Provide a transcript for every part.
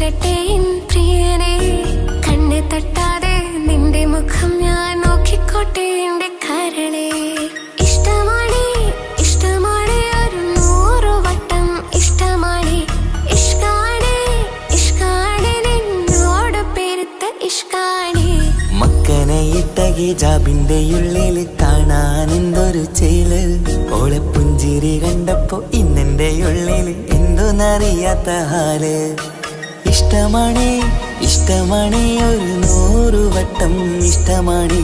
ചൊന്നിടട്ടെ പ്രിയനെ, കണ്ണ് തട്ടാതെ നിന്റെ മുഖം ഞാൻ നോക്കിക്കോട്ടെ എന്റെ കരളെ. ഇഷ്ടമാണ് ഇഷ്ടമാണ് ഒരു 100 വട്ടം ഇഷ്ടമാണ്. ഇഷ്കാണ് ഇഷ്കാണ് നിന്നോട് പെരുത്ത ഇഷ്കാണ്. മക്കനയിട്ട ഹിജാബിന്റെ ഉള്ളിൽ കാണാൻ എന്തൊരു ചേല്. ഓളെ പുഞ്ചിരി കണ്ടപ്പോ ഇന്നെന്റെ ഉള്ളിൽ എന്തോന്നറിയാത്ത ഹാല്. ഇഷ്ടമാണ് ഇഷ്ടമാണ് ഒരു 100 വട്ടം ഇഷ്ടമാണ്.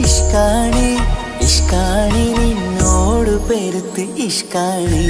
ഇഷ്കാണ് ഇഷ്കാണ് നിന്നോട് പെരുത്ത് ഇഷ്കാണ്.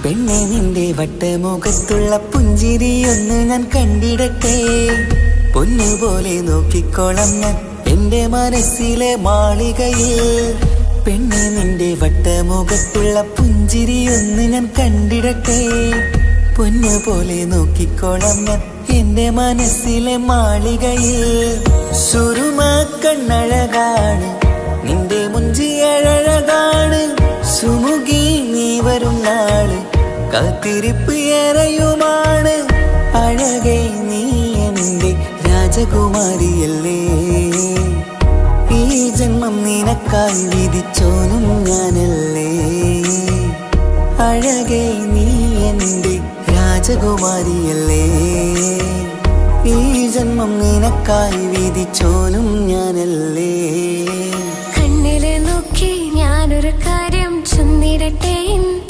പെണ്ണെ നിന്റെ വട്ടമുഖത്തുള്ള പുഞ്ചിരിയൊന്ന് ഞാൻ കണ്ടിടട്ടെ. പൊന്നുപോലെ നോക്കിക്കോളം ഞാൻ എന്റെ മനസ്സിലെ മാളികയിൽ. പെണ്ണെ നിന്റെ വട്ടമുഖത്തുള്ള പുഞ്ചിരിയൊന്ന് ഞാൻ കണ്ടിടട്ടെ. പൊന്നുപോലെ നോക്കിക്കോളം ഞാൻ എന്റെ മനസ്സിലെ മാളികയിൽ. സുറുമ കണ്ണഴകാണ് നിന്റെ മുഞ്ചിയഴകാണ്. സുമുഖി നീ വരും നാള് കാത്തിരിപ്പ് ഏറെയുമാണ്. അഴകേ നീ എന്റെ രാജകുമാരിയല്ലേ. ഈ ജന്മം നിനക്കായി വിധിച്ചോനും ഞാനല്ലേ. അഴകേ നീ എന്റെ രാജകുമാരിയല്ലേ. ഈ ജന്മം നിനക്കായി വിധിച്ചോനും ഞാനല്ലേ. കണ്ണില് നോക്കി ഞാനൊരു കാര്യം ചൊന്നിടട്ടെ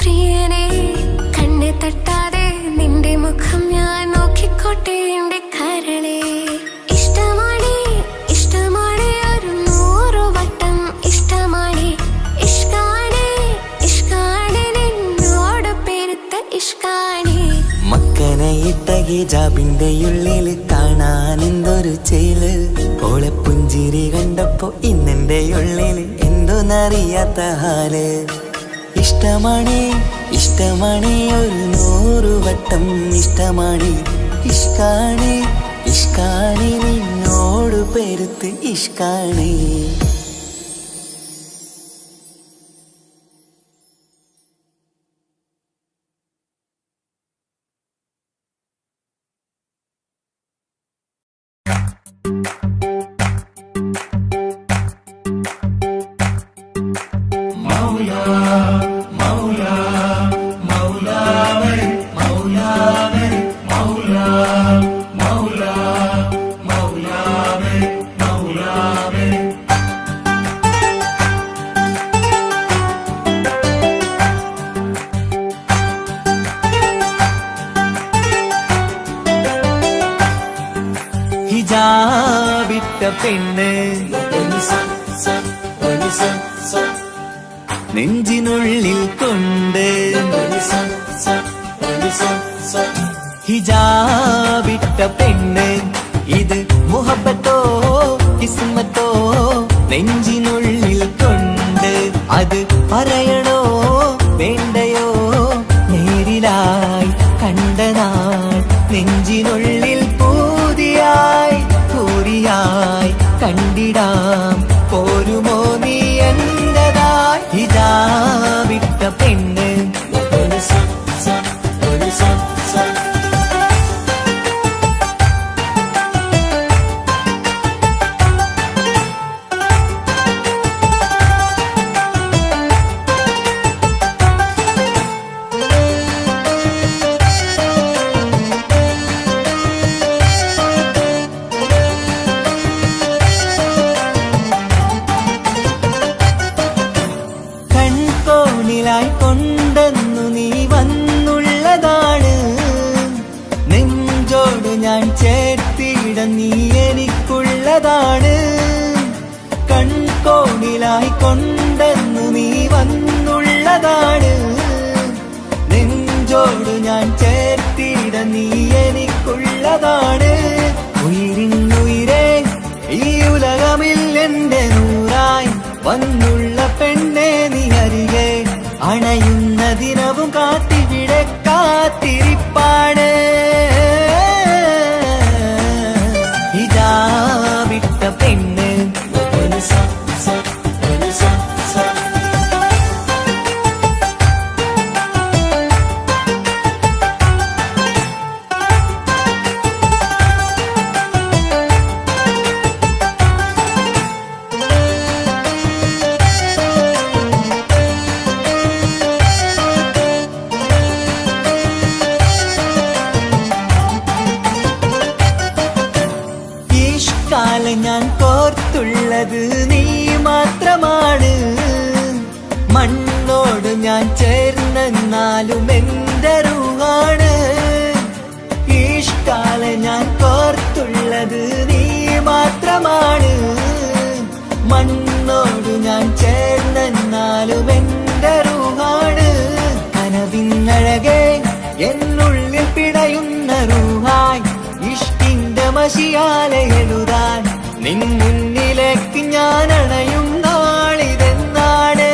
പ്രിയനെ, കണ്ണ് തട്ടാതെ നിന്റെ മുഖം ഞാൻ നോക്കിക്കോട്ടെ എന്റെ കരളെ. ഇഷ്ടമാണ് ഇഷ്ടമാണ് ഒരു 100 വട്ടം ഇഷ്ടമാണ്. ഇഷ്കാണ് ഇഷ്കാണ് നിന്നോട് പെരുത്ത ഇഷ്കാണ്. മക്കനയിട്ട ഹിജാബിന്റെ ഉള്ളിൽ കാണാൻ എന്തൊരു ചേല്. ഓളെ പുഞ്ചിരി കണ്ടപ്പോ ഇന്നെന്റെ ഉള്ളിൽ എന്തോന്നറിയാത്ത ഹാല്. ഇഷ്ടമാണ് ഇഷ്ടമാണ് ഒരു 100 വട്ടം ഇഷ്ടമാണ്. ഇഷ്കാണ് ഇഷ്കാണ് നിന്നോട് പെരുത്ത് ഇഷ്കാണ്. ഹിജാബിട്ട പെണ്ണ് നെഞ്ചിനുള്ളിൽ കൊണ്ട് ഹിജാബിട്ട പെണ്ണ് ഇത് മുഹബത്തോ കിസ്മത്തോ നെഞ്ചിനുള്ളിൽ കൊണ്ട് അത് പറയണോ വേണ്ടയോ നേരിലായി കണ്ട നാൾ നെഞ്ചിനുള്ളിൽ പൂതിയായി പൂരിയായി കണ്ടിടാം പോരുമോ നീ എന്റതായി ഹിജാബിട്ട പെണ്ണ് കൊണ്ടെന്നു നീ വന്നുള്ളതാണ് നെഞ്ചോട് ഞാൻ ചേർത്തിട നീ എനിക്കുള്ളതാണ് കൺകോണിലായി കൊണ്ടെന്നു നീ വന്നുള്ളതാണ് നെഞ്ചോട് ഞാൻ ചേർത്തിട നീ എനിക്കുള്ളതാണ് ഉയിരിന്നുയിരേ ഈ ഉലകമിൽ എന്റെ നൂറായി വന്നുള്ള പെണ്ണെ നീ അരികെ അണയുന്ന ദിനവും കാത്തിവിടെ കാത്തിരിപ്പാണ് ഹിജാബിട്ട പെണ്ണ് ഞാൻ കോർത്തുള്ളത് നീ മാത്രമാണ് മണ്ണോട് ഞാൻ ചേർന്നെന്നാലും എന്റെ റൂഹാണ് ഈഷ്കാല ഞാൻ കോർത്തുള്ളത് നീ മാത്രമാണ് മണ്ണോട് ഞാൻ ചേർന്നെന്നാലും എന്റെ റൂഹാണ് കനവിന്നഴകെ എന്നുള്ളിൽ പിടയുന്ന റൂഹായി ഇഷ്കിന്റെ മഷിയാലെ എഴുതാൻ നിൻ മുന്നിലേക്ക് ഞാൻ അണയും നാളിതെന്നാണ്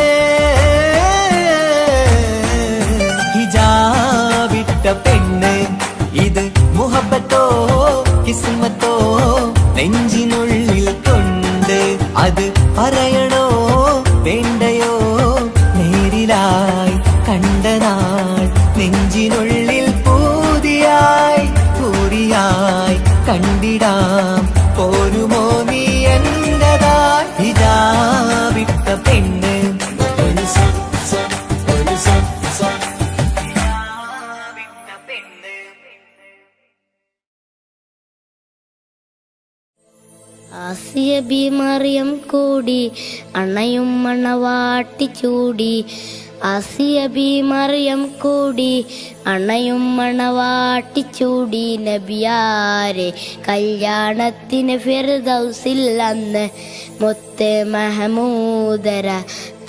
ഹിജാബിട്ട പെണ്ണ് ഇത് മുഹബത്തോ കിസ്മത്തോ നെഞ്ചിനുള്ളിൽ കൊണ്ട് അത് പറയണോ വേണ്ടയോ നേരിലായി കണ്ട നാൾ നെഞ്ചിനുള്ളിൽ പൂതിയായി പൂരിയായി കണ്ടിടാം പോരുമോ നീ എന്റതായി ഹിജാബിട്ട പെണ്ണ് ആസിയ ബി മറിയം കൂടി അണയും മണവാട്ടി ചൂടി ആസിയ ബി മറിയം കൂടി അണയും മണവാട്ടി ചൂടി നബിയാരെ കല്യാണത്തിന് ഫിർദൗസിൽ അന്ന് മുത്ത് മഹമൂദര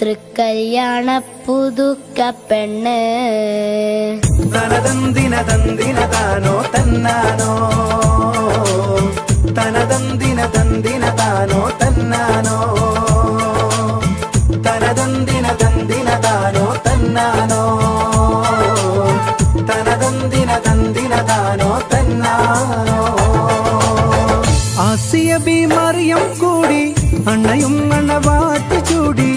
തൃക്കല്യാണ പുതുക്ക പെണ്ണ് തനതന്തിന തന്തിന താനോ തന്നാനോ തനതന്തിന തന്തിന താനോ തന്നാനോ തനതന്തിന തന്തിന താനോ തന്നാനോ തനതന്തിന തന്തിന താനോ തന്നാനോ ആസിയ ബി മറിയം കൂടി അണയും മണവാട്ടി ചൂടി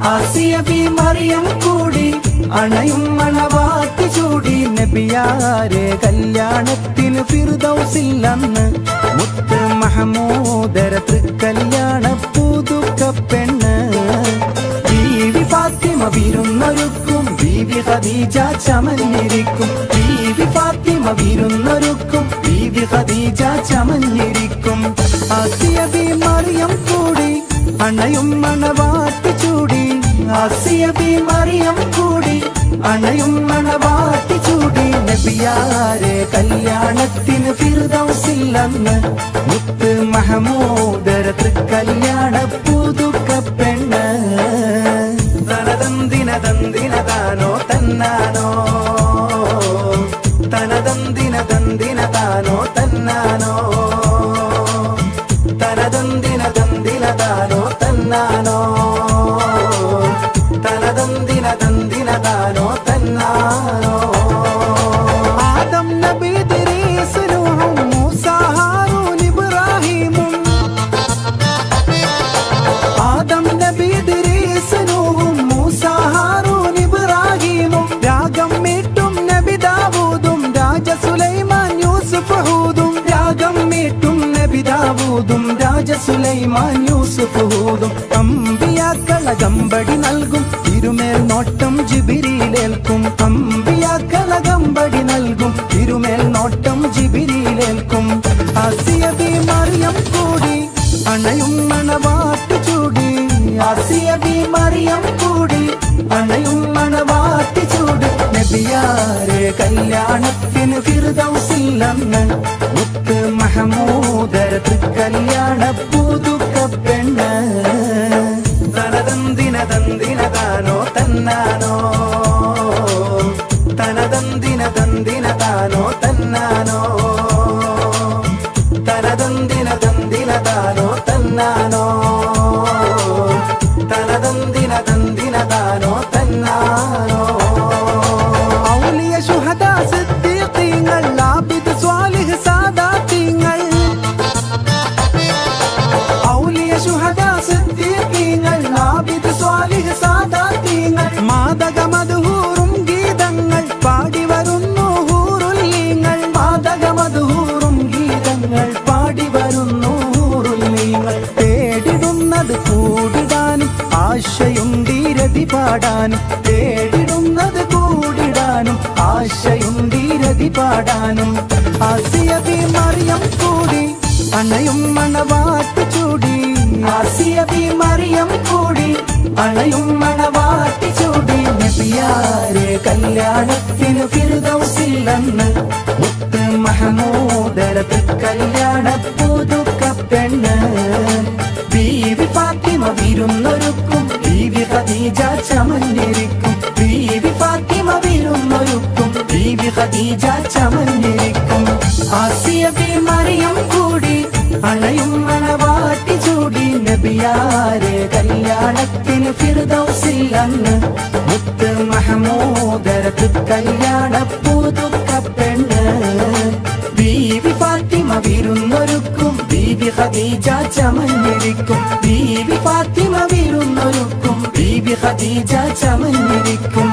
ആസിയ ബി മറിയം കൂടി അണയും മണവാട്ടി ചൂടി നബിയാരെ കല്യാണത്തിന് ഫിർദൗസിൽ അന്ന് മുത്ത് മഹമൂദര തൃക്കല്യാണ പുതുക്ക പെണ്ണ് ബീവി ഫാത്തിമ വിരുന്നൊരുക്കും ബീവി ഖദീജ ചമഞ്ഞിരിക്കും ബീവി ഫാത്തിമ വിരുന്നൊരുക്കും ബീവി ഖദീജ ചമഞ്ഞിരിക്കും ആസിയ ബി മറിയം കൂടി അണയും മണവാട്ടി ചൂടി ആസിയ ബി മറിയം കൂടി അണയും മണവാട്ടി ചൂടി നബിയാരെ കല്യാണത്തിന് ഫിർദൗസിൽ അന്ന് മുത്ത് മഹമൂദര തൃക്കല്യാണ പുതുക്ക പെണ്ണ് തനതന്തിന തനതന്തിന താനോ തന്നാനോ തനതന്തിന തന്തിന താനോ തന്നാനോ തനതന്തിന തന്തിന താനോ തന്നാനോ തനതന്തിന തന്തിന താനോ തന്നാനോ ആദം നബി ഇദ്രീസ് നൂഹും മൂസ ഹാറൂൻ ഇബ്രാഹീമും ആദം നബി ഇദ്രീസ് നൂഹും മൂസ ഹാറൂൻ ഇബ്രാഹീമും രാഗം മീട്ടും നബി ദാവൂദും രാജ സുലൈമാൻ യൂസുഫ് ഹൂദും രാഗം മീട്ടും നബി ദാവൂദും രാജ സുലൈമാൻ യൂസുഫ് ഹൂദും അമ്പിയാക്കളകമ്പടി നൽകും തിരുമേൽ നോട്ടം ജിബിരിയിലേൽക്കും അമ്പിയാക്കളകമ്പടി നൽകും തിരുമേൽ നോട്ടം ജിബിരിയിലേൽക്കും ആസിയ ബി മറിയം കൂടി അണയും മണവാട്ടി ചൂടി ആസിയ ബി മറിയം കൂടി അണയും മണവാട്ടി ചൂട് നബിയാരെ കല്യാണത്തിന് ഫിർദൗസിൽ അന്ന് മുത്ത് മഹമൂദർ കല്യാണ പുതുക്ക പെണ്ണ് തനതന്തിന തന്തിന താനോ തന്നാനോ തനതന്തിന തന്തിന താനോ തന്നാനോ തനതന്തിന തന്തിന താനോ തന്നാനോ തനതന്തിന തന്തിന താനോ തന്നാനോ ഔലിയ ശുഹദാ സിദ്ദീഖീങ്ങൾ ആബിദ് സ്വാലിഹ് സാദാത്തീങ്ങൾ ഔലിയ ശുഹദാ സിദ്ദീഖീങ്ങൾ ആബിദ് സ്വാലിഹ് സാദാത്തീങ്ങൾ മാദക മദ്ഹൂറും ഗീതങ്ങൾ പാടി വരുന്നു ഹൂറുല്ലീങ്ങൾ മാദക മദ്ഹൂറും ഗീതങ്ങൾ പാടി വരുന്നു ഹൂറുല്ലീങ്ങൾ തേടിടുന്നത് കൂടിടാനും ആശയുണ്ടീരതി പാടാനും തേടിടുന്നത് കൂടിടാനും ആശയുണ്ടീരതി പാടാനും ആസിയ ബി മറിയം കൂടി അണയും മണവാട്ടി ചൂടി ആസിയ ബി മറിയം കൂടി അണയും മണവാട്ടി ചൂടി നബിയാരെ കല്യാണത്തിന് ഫിർദൗസിൽ അന്ന് മുത്ത് മഹമൂദർ കല്യാണ പുതുക്ക പെണ്ണ് ബീവി ഫാത്തിമ വിരുന്നൊരുക്കും ബീവി ഖദീജ ചമഞ്ഞിരിക്കും ബീവി ഫാത്തിമ വിരുന്നൊരുക്കും ബീവി ഖദീജ ചമഞ്ഞിരിക്കും ആസിയ ബി മറിയം കൂടി അണയും മണവാട്ടി ചൂടി നബിയാരെ കല്യാണത്തിന് ഫിർദൗസിൽ അന്ന് മുത്ത് മഹമൂദർ കല്യാണ പുതുക്ക പെണ്ണ് ബീവി ഫാത്തിമ വിരുന്നൊരുക്കും ബീവി ഖദീജ ചമഞ്ഞിരിക്കും ബീവി ഫാത്തിമ വിരുന്നൊരുക്കും ബീവി ഖദീജ ചമഞ്ഞിരിക്കും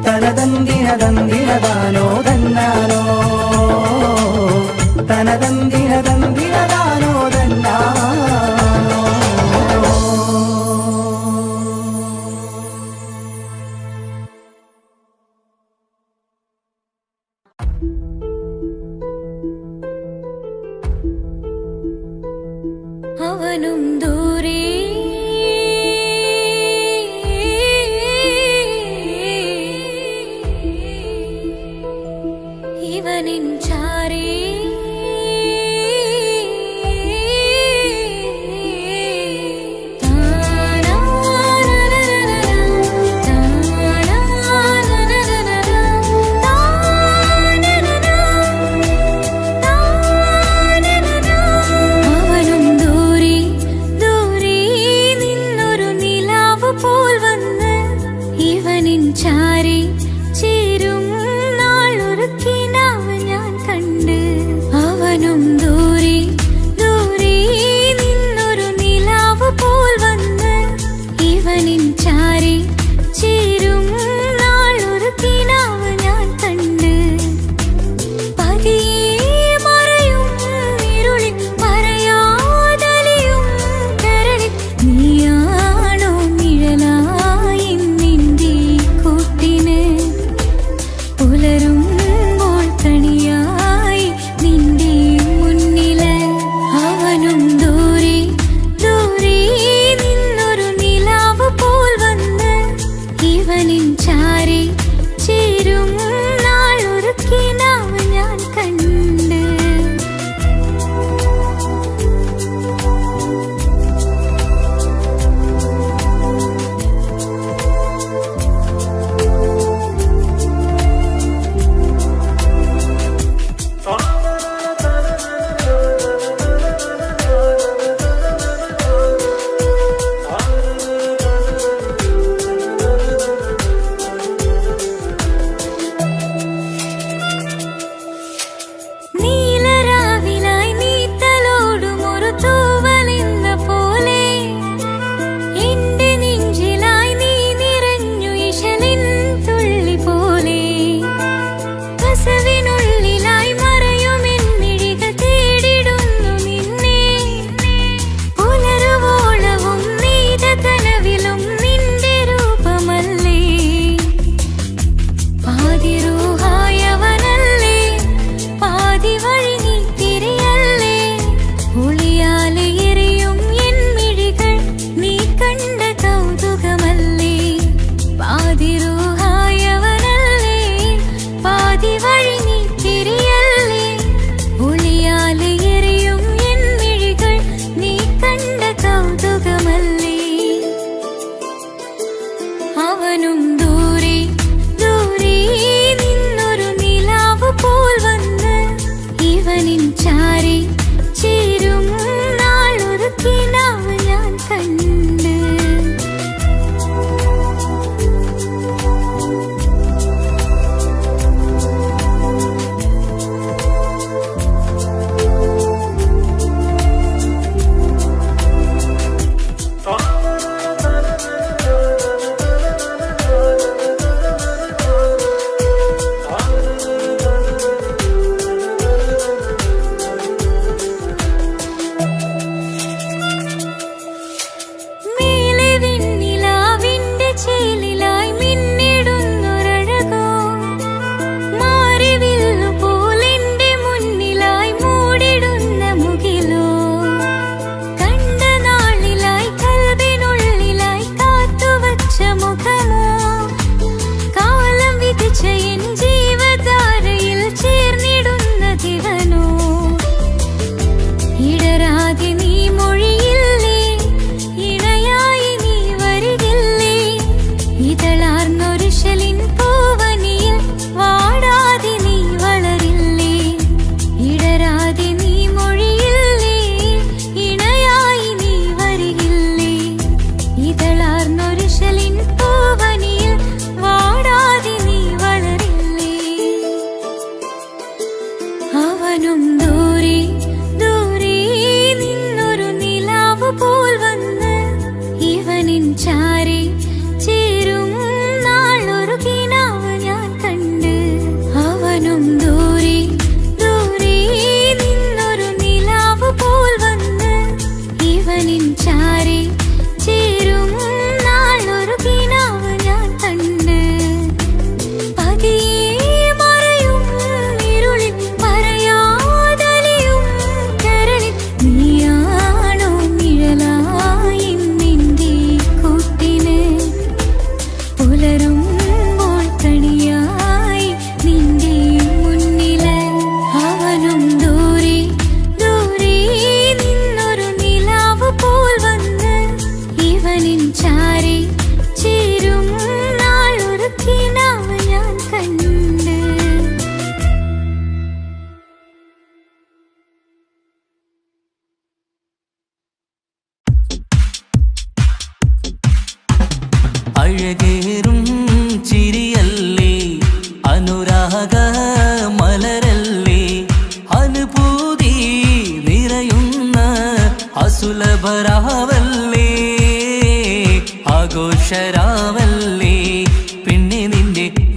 തനതന്തിന തന്തിന താനോ തന്നാനോ തനതന്തിന തന്തിന താനോ തന്നാനോ അവനും ദൂരെ ഇവനിൻ ചാരേ ചാരി ചേരും നാളൊരുക്കിനാവ് ഞാൻ കണ്ട് അവനും ദൂരെ ദൂരെ നിന്നൊരു നിലാവ് പോൽ വന്ന് ഇവനിൻ ചാരി ചേരും നാളൊരുക്കിനാവ് ഞാൻ കണ്ട് പതിയെ മറയും ഇരുളിൽ പറയാതലിയും കരളിൽ നീയാണോ നിഴലായി നിന്റെ കൂട്ടി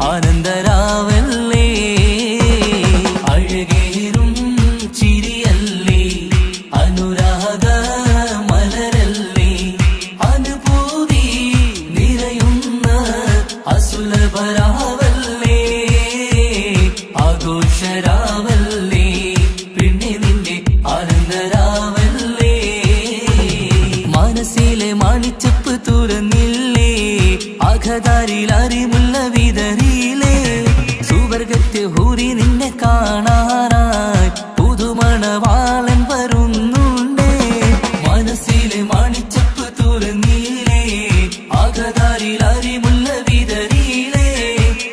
ആനന്ദരാവല്ലേ അഴകേറും ചിരിയല്ലേ അനുരാഗ മലരല്ലേ അനുഭൂതി നിറയുന്ന അസുലഭരാവല്ലേ ആഘോഷരാവല്ലേ പിന്നെ നിന്റെ ആനന്ദരാവല്ലേ മനസ്സിലെ മാണിച്ചപ്പ് തുറന്നില്ലേ അഖദാരിൽ അറിമുള്ള വിതറിയില്ലേ സുവർഗത്തെ ഹൂരി നിന്നെ കാണാനായി പുതുമണവാളൻ വരുന്നുണ്ടേ മനസ്സിലെ മാണിച്ചപ്പ് തുറന്നില്ലേ അഖദാരിൽ അറിമുള്ള വിതറിയില്ലേ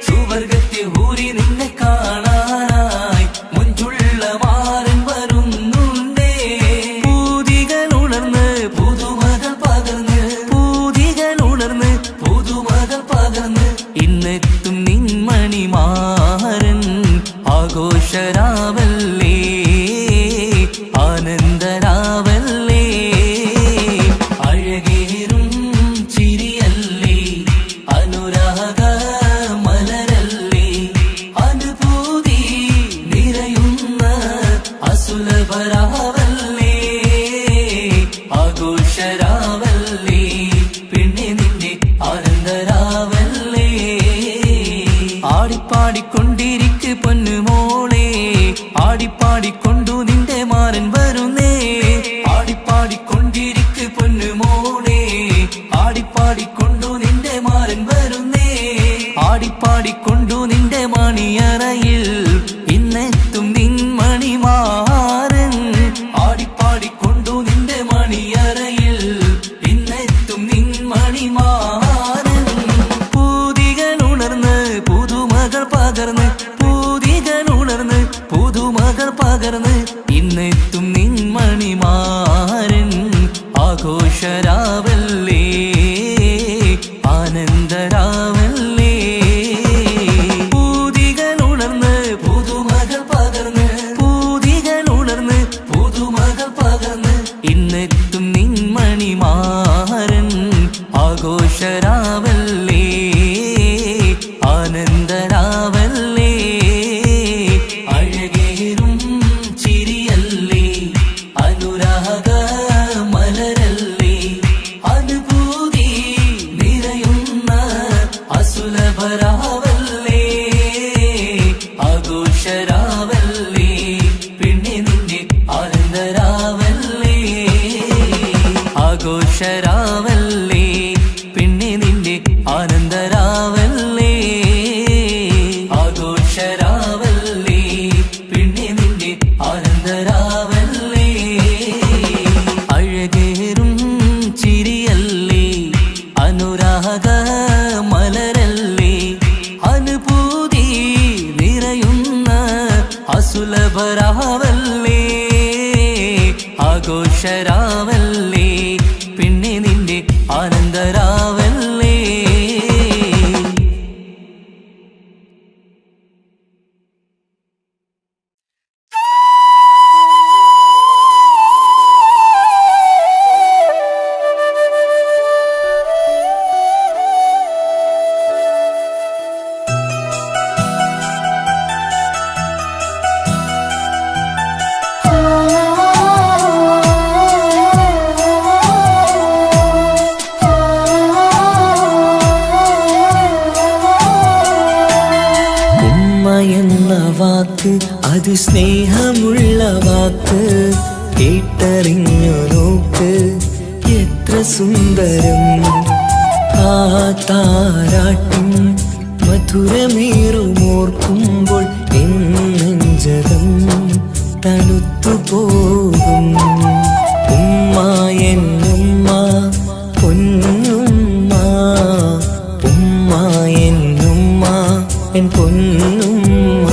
സുവർഗത്തെ ഹൂരി നിന്നെ കാണാനായി മുഞ്ചുള്ള മാറൻ വരുന്നുണ്ടേ പൂതികൾ ഉണർന്ന് പുതുമകൾ പകർന്ന് പൂതികൾ ഉണർന്ന് പുതുമകൾ പകർന്ന് ഇന്നെത്തും നിൻമണിമാരൻ ആഘോഷരാവല്ലേ ആനന്ദരാവല്ലേ അഴകേറും ചിരിയല്ലേ അനുരാഗ മലരല്ലേ അനുഭൂതി നിറയുന്ന അസുലഭരാവല്ലേ ആഘോഷരാവല്ലേ പിന്നെ നിന്റെ ആനന്ദരാവല്ലേ ആടിപ്പാടിക്കൊണ്ടിരിക്ക് പൊന്നുമോളെ ആടിപ്പാടിക്കൊണ്ടു നിന്റെ മാരൻ വരുന്നേ ആടിപ്പാടിക്കൊണ്ടിരിക്ക് പൊന്നുമോളെ ആടിപ്പാടിക്കൊണ്ടു നിന്റെ മാരൻ വരുന്നേ ആടിപ്പാടിക്കൊണ്ടു നിന്റെ മണിയറയിൽ ഇന്നെത്തും നിൻമണിമാരൻ ആടിപ്പാടിക്കൊണ്ടു നിന്റെ മണിയറയിൽ ഇന്നെത്തും നിൻമണിമാരൻ പൂതികൾ ഉണർന്ന് പുതുമകൾ പകർന്ന് പൂതികൾ ഉണർന്ന് പുതുമകൾ പകർന്ന് ഇന്നെത്തും നിൻമണിമാരൻ ആഘോഷരാവല്ലേ ആനന്ദരാവല്ലേ പൂതികൾ ഉണർന്ന് പുതുമകൾ പകർന്ന് പൂതികൾ ഉണർന്ന് പുതുമകൾ പകർന്ന് ഇന്നെത്തും നിൻമണിമാരൻ ആഘോഷരാവല്ലേ ആനന്ദരാവല്ലേ അഴകേറും ചിരിയല്ലേ അനുരാഗ മലരല്ലേ അനുഭൂതി നിറയുന്ന അസുലഭരാവല്ലേ ആഘോഷരാവല്ലേ പിന്നെ നിന്റെ ആനന്ദരാവല്ലേ ആഘോഷരാവല്ലേ പിന്നെ നിന്റെ ആനന്ദരാവല്ലേ ആഘോഷരാവല്ലേ പിന്നെ നിന്റെ ആനന്ദരാവല്ലേ അഴകേറും ചിരിയല്ലേ അനുരാഗ മലരല്ലേ അനുഭൂതി നിറയുന്ന അസുലഭരാവല്ലേ ആഘോഷരാവല്ലേ പിന്നെ നിന്റെ ആനന്ദരാവല്ലേ വാക്ക് അത് സ്നേഹമുള്ള വാക്ക് കേട്ടറിഞ്ഞു നോക്ക് എത്ര സുന്ദരം ആ താരാട്ടിൻ മധുരമേറുമോർക്കുമ്പോൾ എൻ നെഞ്ചകം തണുത്തുപോകും ഉമ്മ എന്നുമ്മ പൊന്നുമ്മ ഉമ്മ എന്നുമ്മ എൻ പൊന്നുമ്മ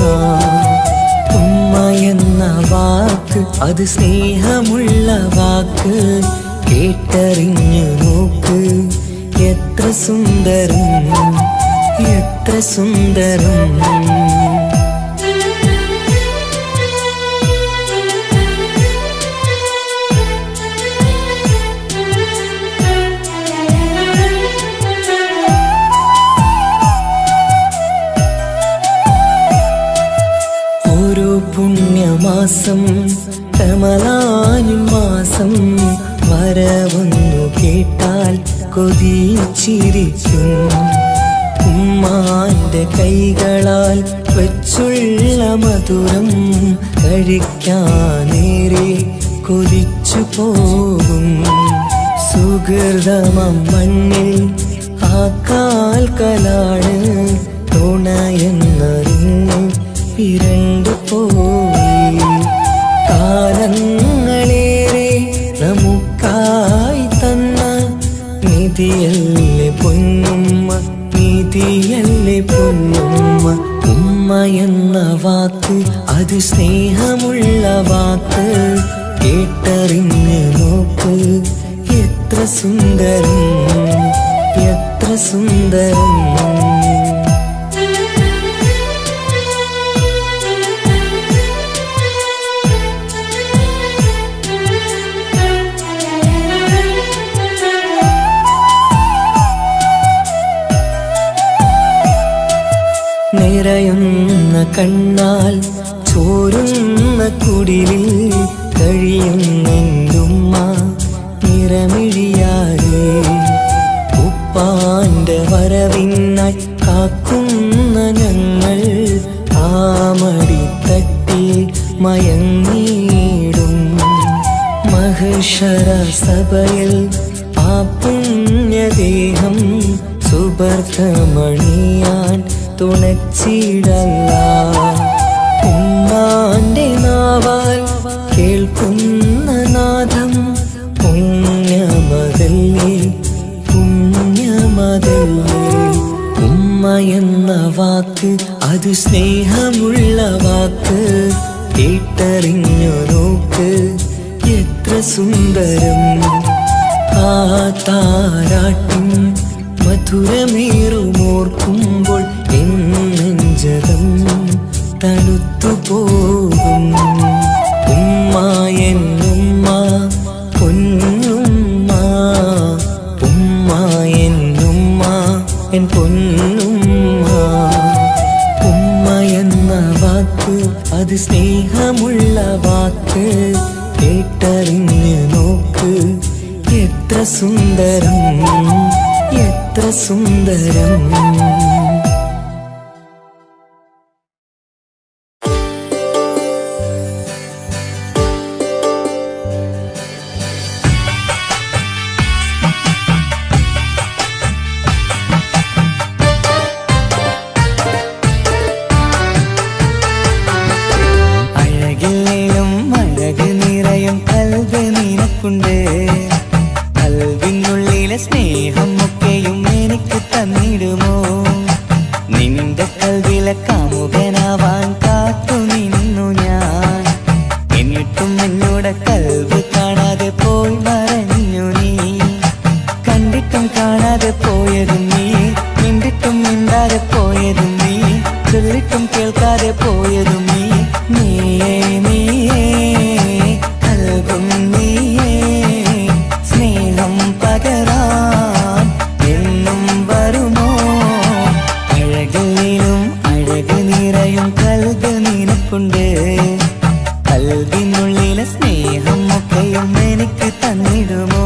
ഉമ്മ എന്ന വാക്ക് അത് സ്നേഹമുള്ള വാക്ക് കേട്ടറിഞ്ഞു നോക്ക് എത്ര സുന്ദരം എത്ര സുന്ദരം മാസം റമളാനിൻ മാസം വരവൊന്നു കേട്ടാൽ കൊതിച്ചിരിക്കും ഉമ്മാന്റെ കൈകളാൽ വെച്ചുള്ള മധുരം കഴിക്കാനേറെ കൊതിച്ചു പോകും സുഹൃതമം മണ്ണിൽ ആ കാൽക്കലാണ് തുണയെന്നറിഞ്ഞ് പിരണ്ടു പോയി കാലങ്ങളേറെ നമുക്കായി തന്ന നിധിയല്ലേ പൊന്നുമ്മ നിധിയല്ലേ പൊന്നുമ്മ ഉമ്മ എന്ന വാക്ക് അത് സ്നേഹമുള്ള വാക്ക് കേട്ടറിഞ്ഞ് നോക്ക് എത്ര സുന്ദരം എത്ര സുന്ദരം നിറയുന്ന കണ്ണാൽ ചോരുന്ന കുടിലിൽ കഴിയുന്നുമ്മ നിറമിഴിയാതെ ഉപ്പാന്റെ വരവിനായി കാക്കുന്ന ഞങ്ങൾ ആമടിത്തട്ടിൽ മയങ്ങിയിടും മഹശര സഭയിൽ ആ പുണ്യദേഹം സുബർക്കമണിയാൻ തുണച്ചിടല്ല ഉമ്മാന്റെ നാവാൽ കേൾക്കുന്ന നാദം പുണ്യമതല്ലേ പുണ്യമതല്ലേ ഉമ്മ എന്ന വാക്ക് അത് സ്നേഹമുള്ള വാക്ക് കേട്ടറിഞ്ഞു നോക്ക് എത്ര സുന്ദരം ആ താരാട്ടിൻ മധുരമേറുമോർക്കുമ്പോൾ നെഞ്ചകം തണുത്തു പോകും ഉമ്മ എന്നുമ്മ പൊന്നുമ്മ ഉമ്മ എന്നുമ്മ എൻ പൊന്നുമ്മ ഉമ്മ എന്ന വാക്ക് അത് സ്നേഹമുള്ള വാക്ക് കേട്ടറിഞ്ഞ് നോക്ക് എത്ര സുന്ദരം എത്ര സുന്ദരം അഴകില്ലേലും അഴക് നിറയും കൽബ് നിനക്കുണ്ട് കൽവിനുള്ളിലെ സ്നേഹം ഒക്കെയും എനിക്ക് തന്നിടുമോ നിന്റെ കൽവിലെ കാമുകനാവാൻ കാത്തു നിന്നു ഞാൻ എന്നിട്ടും എന്നോട് കൽവ് കാണാതെ പോയി മറഞ്ഞു നീ കണ്ടിട്ടും കാണാതെ പോയതും നീ മിണ്ടിട്ടും മിണ്ടാതെ പോയതും നീ ചൊല്ലിട്ടും കേൾക്കാതെ പോയതും നീ നീയേ നീയേ കൽവും നീയേ സ്നേഹം പകരാൻ എന്നും വരുമോ അഴകിലും അഴക് നിറയും കൽബ് നിനക്കുണ്ട് കൽബിനുള്ളിലെ സ്നേഹം ഒക്കെയും എനിക്ക് തന്നിടുമോ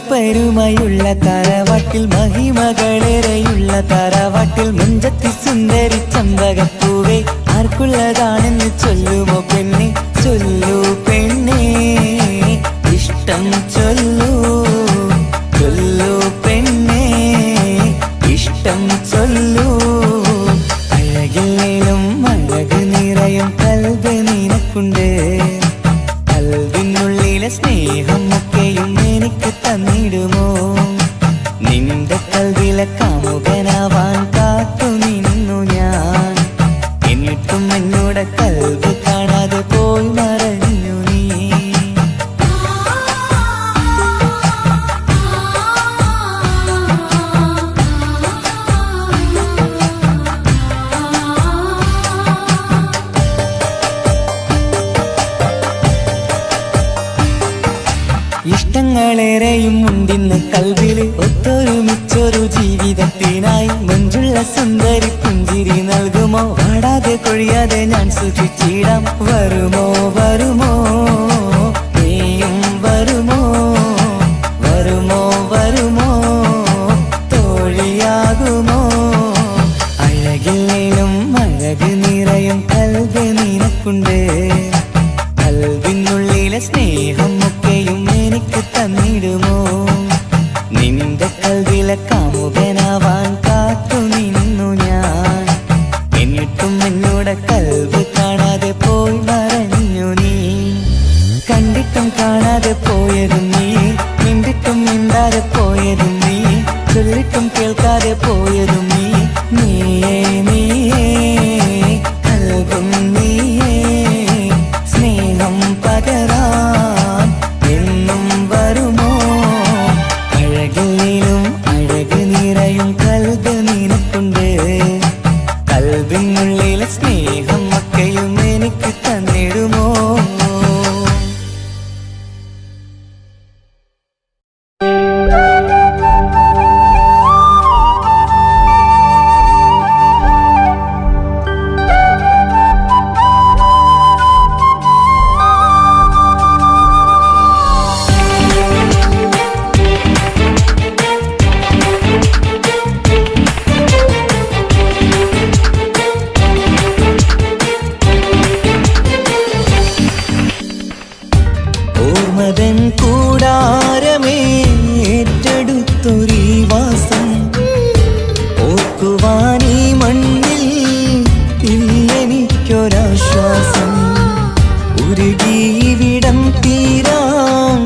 പെരുമയുള്ള തറവാട്ടിൽ മഹിമകളേറെയുള്ള തറവാട്ടിൽ മുഞ്ചത്തി സുന്ദരി ചമ്പകപ്പൂവേ ആർക്കുള്ളതാണെന്ന് ചൊല്ലുമോ പെണ്ണെ ചൊല്ലൂ പെണ്ണേ ഇഷ്ടം ചൊല്ലൂ ചൊല്ലൂ പെണ്ണേ ഇഷ്ടം ചൊല്ലൂ അഴകില്ലേലും അഴക് നിറയും കൽബ് നിനക്കുണ്ട് കൽവിനുള്ളിലെ സ്നേഹം ഒക്കെയും എനിക്ക് തന്നിടുമോ നിന്റെ കൽവിലെ കാമുകനാവാൻ കാത്തു നിന്നു ഞാൻ എന്നിട്ടും എന്നോട് കൽവ് കാണാതെ പോയി മറഞ്ഞു നീ ഒക്കെയും ഉണ്ടിന്ന് കൽവില് ഒത്തൊരുമിച്ചൊരു ജീവിതത്തിനായി മഞ്ജുള്ള സുന്ദരി പുഞ്ചിരി നൽകുമോ വാടാതെ കൊഴിയാതെ ഞാൻ സൂക്ഷിച്ചിടാം വരുമോ വരുമോ നീയും വരുമോ വരുമോ വരുമോ തോഴിയാകുമോ അഴകില്ലേലും അഴക് നിറയും കൽവ് നിനക്കുണ്ട് കൽവിനുള്ളിലെ സ്നേഹം ഒക്കെയും എനിക്ക് തന്നിടുമോ നിന്റെ കൽവിലെ കാമുകനാവാൻ കാത്തു നിന്നു ഞാൻ എന്നിട്ടും എന്നോട് കൽവ് കാണാതെ പോയി മറഞ്ഞു നീ കണ്ടിട്ടും കാണാതെ പോയതും നീ മിണ്ടിട്ടും മിണ്ടാതെ പോയതും നീ ചൊല്ലിട്ടും കേൾക്കാതെ പോയതും നീ നീയേ നീയേ കൽവും നീയേ സ്നേഹം പകരാൻ എന്നും വരുമോ അഴകിലും അഴക് നിറയും കൽവ് നിനക്കുണ്ട് കൽവിനുള്ളിലെ സ്നേഹം ഒക്കെയും എനിക്ക് തന്നിടുമോ ഓർമ്മതൻ കൂടാരമേ ഏറ്റെടുത്തൊരീ വാസം ഓർക്കുവാനീ മണ്ണിൽ ഇല്ലെനിക്കൊരാശ്വാസം ഉരുകിവിടം തീരാൻ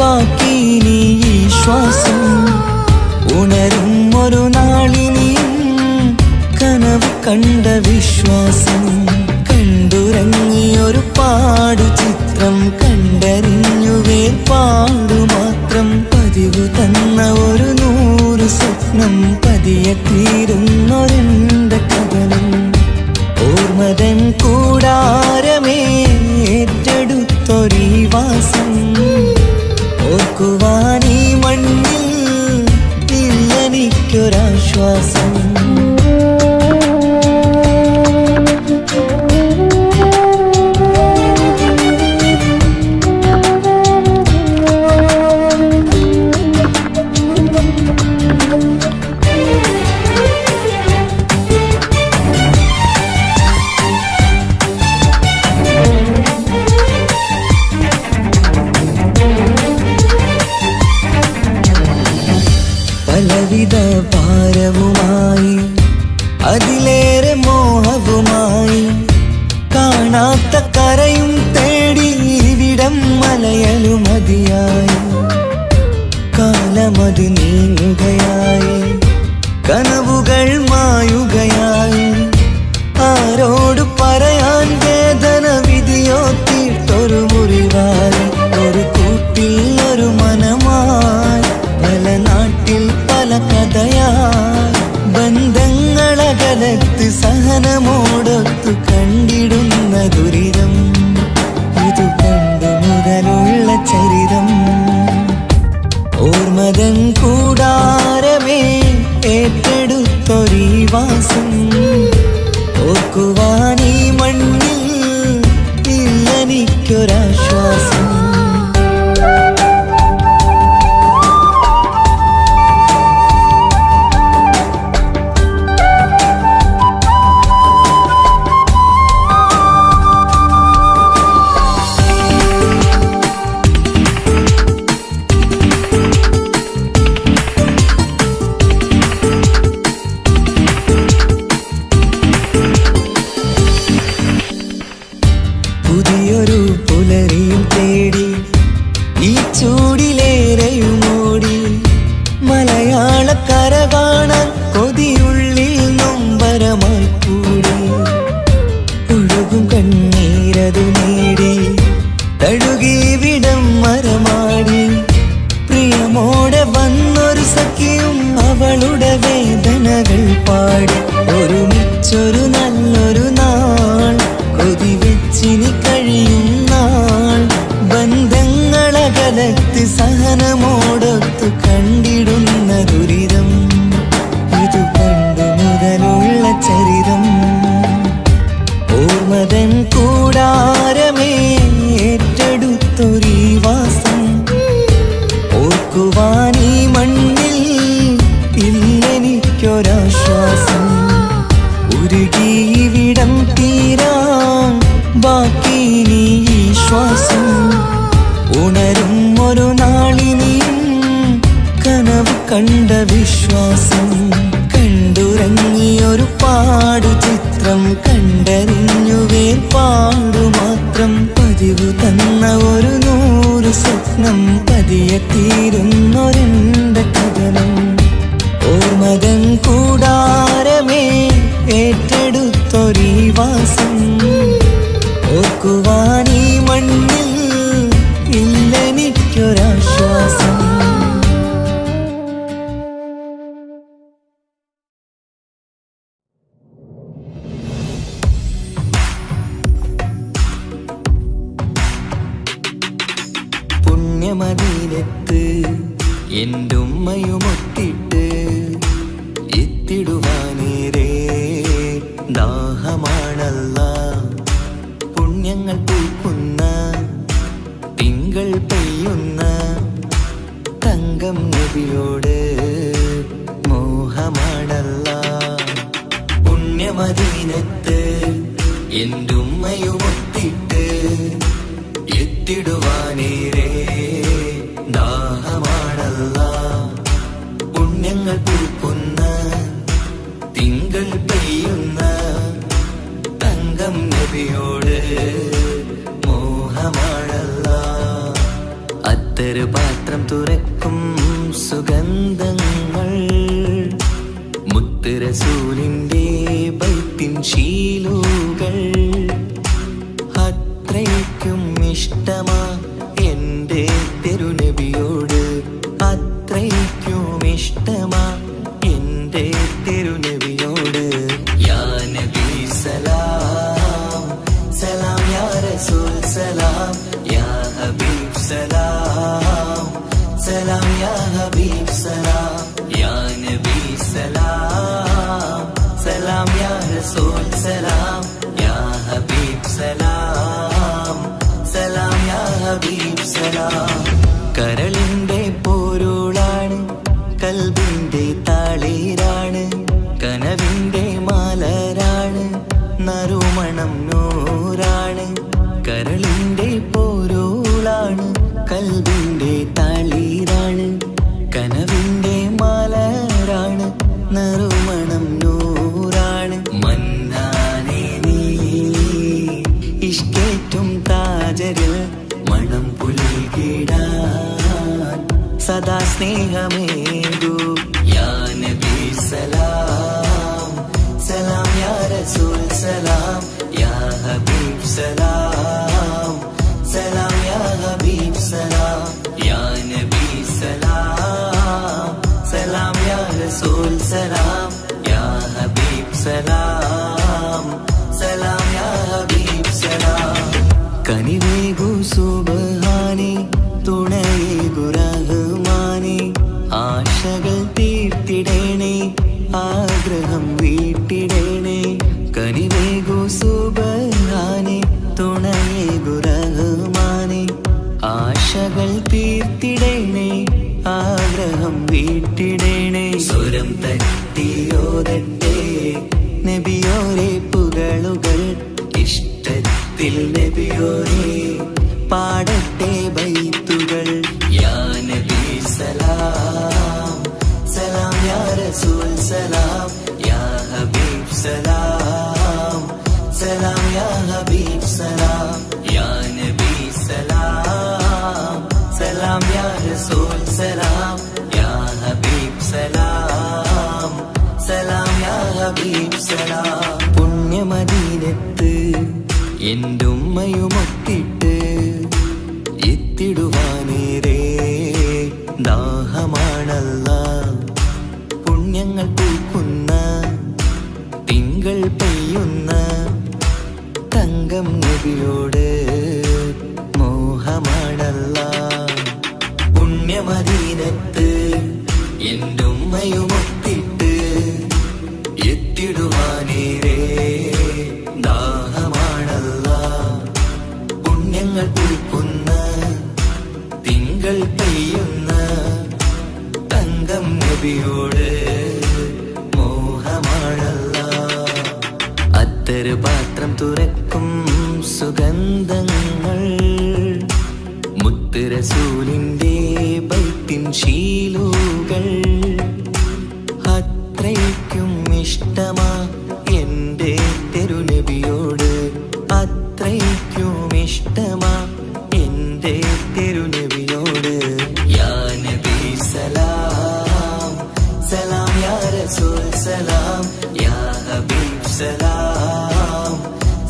ബാക്കി നീ ഈ ശ്വാസം ഉണരും ഒരു നാളിനിയും കനവ് കണ്ട വിശ്വാസം കണ്ടുറങ്ങിയൊരു പാടു ചിത്രം കണ്ടറിഞ്ഞു വേർപാടു മാത്രം പതിവ് തന്ന ഒരു 100 സ്വപ്നം പതിയെ തീരുന്നൊരെന്റെ കഥനം ഓർമ്മതൻ കൂടാരമേ ഏറ്റെടുത്തൊരീ വാസം ഓർക്കുവാനീ മണ്ണിൽ ഇല്ലെനിക്കൊരാശ്വാസം പലവിധ ഭാരവുമായി അതിലേറെ മോഹവുമായി കാണാത്ത കരയും തേടി ഇവിടം മലയലുമതിയായി കാലമത് നീങ്ങുകയായി കനവുകൾ മായുകയായി ആരോട് പറയാൻ വേദന വിധിയോ തീർത്തൊരു മുറിവായി ഒരു കൂട്ടിൽ ഒരു മനമായി പല നാട്ടിൽ പല കഥയായി ബന്ധങ്ങളകലത്ത് സഹനമോടൊത്തു കണ്ടിടുന്ന ദുരിതം ഇതു പണ്ടു മുതലുള്ള ചരിതം ഓർമ്മതൻ കൂടാരമേ ഏറ്റെടുത്തൊരീ വാസം ഓർക്കുവാനീ മണ്ണിൽ ഇല്ലെനിക്കൊരാശ്വാസം പുതിയൊരു പുലരിയും തേടി ഉരുകിവിടം തീരാൻ ബാക്കി നീ ശ്വാസം ഉണരും ഒരു നാളിനിയും കനവ് കണ്ട വിശ്വാസം കണ്ടുറങ്ങിയൊരു പാടു ചിത്രം കണ്ടറിഞ്ഞു വേർപാടു മാത്രം പതിവ് തന്ന ഒരു 100 സ്വപ്നം പതിയെ തീരുന്നൊരെന്റെ കഥനം ഓർമ്മതൻ കൂടാരമേ ഏറ്റെടുത്തൊരീ വാസം ഓർക്കുവാനീ മണ്ണിൽ ഇല്ലെനിക്കൊരാശ്വാസം പുണ്യമദീനത്ത് എൻ്റെ ഉമ്മയുമൊത്തിട്ട് എത്തിടുവാനേരേ ദാഹമാണല്ല പുണ്യങ്ങൾ പൂക്കുന്ന തിങ്കൾ പെയ്യുന്ന തങ്കം നബിയോട് മോഹമാണല്ല പുണ്യമദീനത്ത് എൻ്റെ ഉമ്മയുമൊത്തിട്ട് എത്തിടുവാനേരേ ദാഹമാണല്ല പുണ്യങ്ങൾ പൂക്കുന്ന തിങ്കൾ പെയ്യുന്ന തങ്കം നബിയോട് മോഹമാണല്ല അത്തറ് പാത്രം തുറക്കും സുഗന്ധങ്ങൾ മുത്ത് റസൂലിന്റെ ബൈത്തിൻ ശീലുകൾ അത്രയ്ക്കും ഇഷ്ടമാ എൻ്റെ തിരുനബിയോട് അത്രയ്ക്കും ഇഷ്ടമാ എൻ്റെ തിരുനബിയോട് യാ നബി സലാം സലാം യാ റസൂൽ സലാം യാ ഹബീബ് സലാം സലാം യാ ഹബീബ് സലാം യാ നബി സലാം സലാം യാ റസൂൽ സലാം യാ ഹബീബ് സലാം സലാം യാ ഹബീബ് സലാം കരളിന്റെ പോരുളാണ് കൽബിന്റെ താളീരാണ് കനവിന്റെ മാലരാണ് നറുമണം നൂറാണ് കരളിന്റെ പോരുളാണ് കൽബിന്റെ താളീരാണ് കനവിന്റെ മാലരാണ് നറുമണം നൂറാണ് മന്നാനേ നീ ഇഷ്കേറ്റും താജരിൽ മണം പുൽകിടാൻ സദാ സ്നേഹമേകൂ യാ നബി സലാം സലാം യാ റസൂൽ സലാം യാ ഹബീബ് സലാം സലാം യാ ഹബീബ് സലാം യാ നബി സലാം സലാം യാ റസൂൽ സലാം യാ ഹബീബ് സലാം സലാം യാ ഹബീബ് സലാം കനിവേഗു സുബ്ഹാനേ തുണയേകു റഹ്മാനേ ആശകൾ തീർത്തിടേണേ ആഗ്രഹം വീട്ടിടേണേ കനിവേഗു സുബ്ഹാനേ തുണയേകു റഹ്മാനേ ആശകൾ തീർത്തിടേണേ ആഗ്രഹം വീട്ടിടേണേ സ്വരം തട്ടിയോരട്ടെ നബിയോരെ പുകളുകൾ ഇഷ്ടത്തിൽ നബിയോരെ പാടട്ടെ ബൈത്തുകൾ യാ നബി സലാം സലാം യാ റസൂൽ സലാം യാ ഹബീബ് സലാം സലാം യാ ഹബീബ് സലാം യാ നബി സലാം സലാം യാ റസൂൽ സലാം യാ ഹബീബ് സലാം സലാം യാ ഹബീബ് സലാം പുണ്യമദീനത്ത് എൻ്റെ ഉമ്മയുമൊത്തിട്ട് എത്തിടുവാനേരേ ദാഹമാണല്ല പുണ്യങ്ങൾ പൂക്കുന്ന തിങ്കൾ പെയ്യുന്ന തങ്കം നബിയോട് മോഹമാണല്ല പുണ്യമദീനത്ത് എൻ്റെ ഉമ്മയുമൊത്തിട്ട് എത്തിടുവാനേരേ ദാഹമാണല്ല പുണ്യങ്ങൾ പൂക്കുന്ന തിങ്കൾ പെയ്യുന്ന തങ്കം നബിയോട് മോഹമാണല്ല തുറക്കും സുഗന്ധങ്ങൾ മുത്ത് റസൂലിന്റെ ബൈത്തിൻ ശീലുകൾ അത്രയ്ക്കും ഇഷ്ടമാ എൻ്റെ തിരുനബിയോട് അത്രയ്ക്കും ഇഷ്ടമാ എൻ്റെ തിരുനബിയോട് യാ നബി സലാം സലാം യാ റസൂൽ സലാം യാ ഹബീബ് സലാം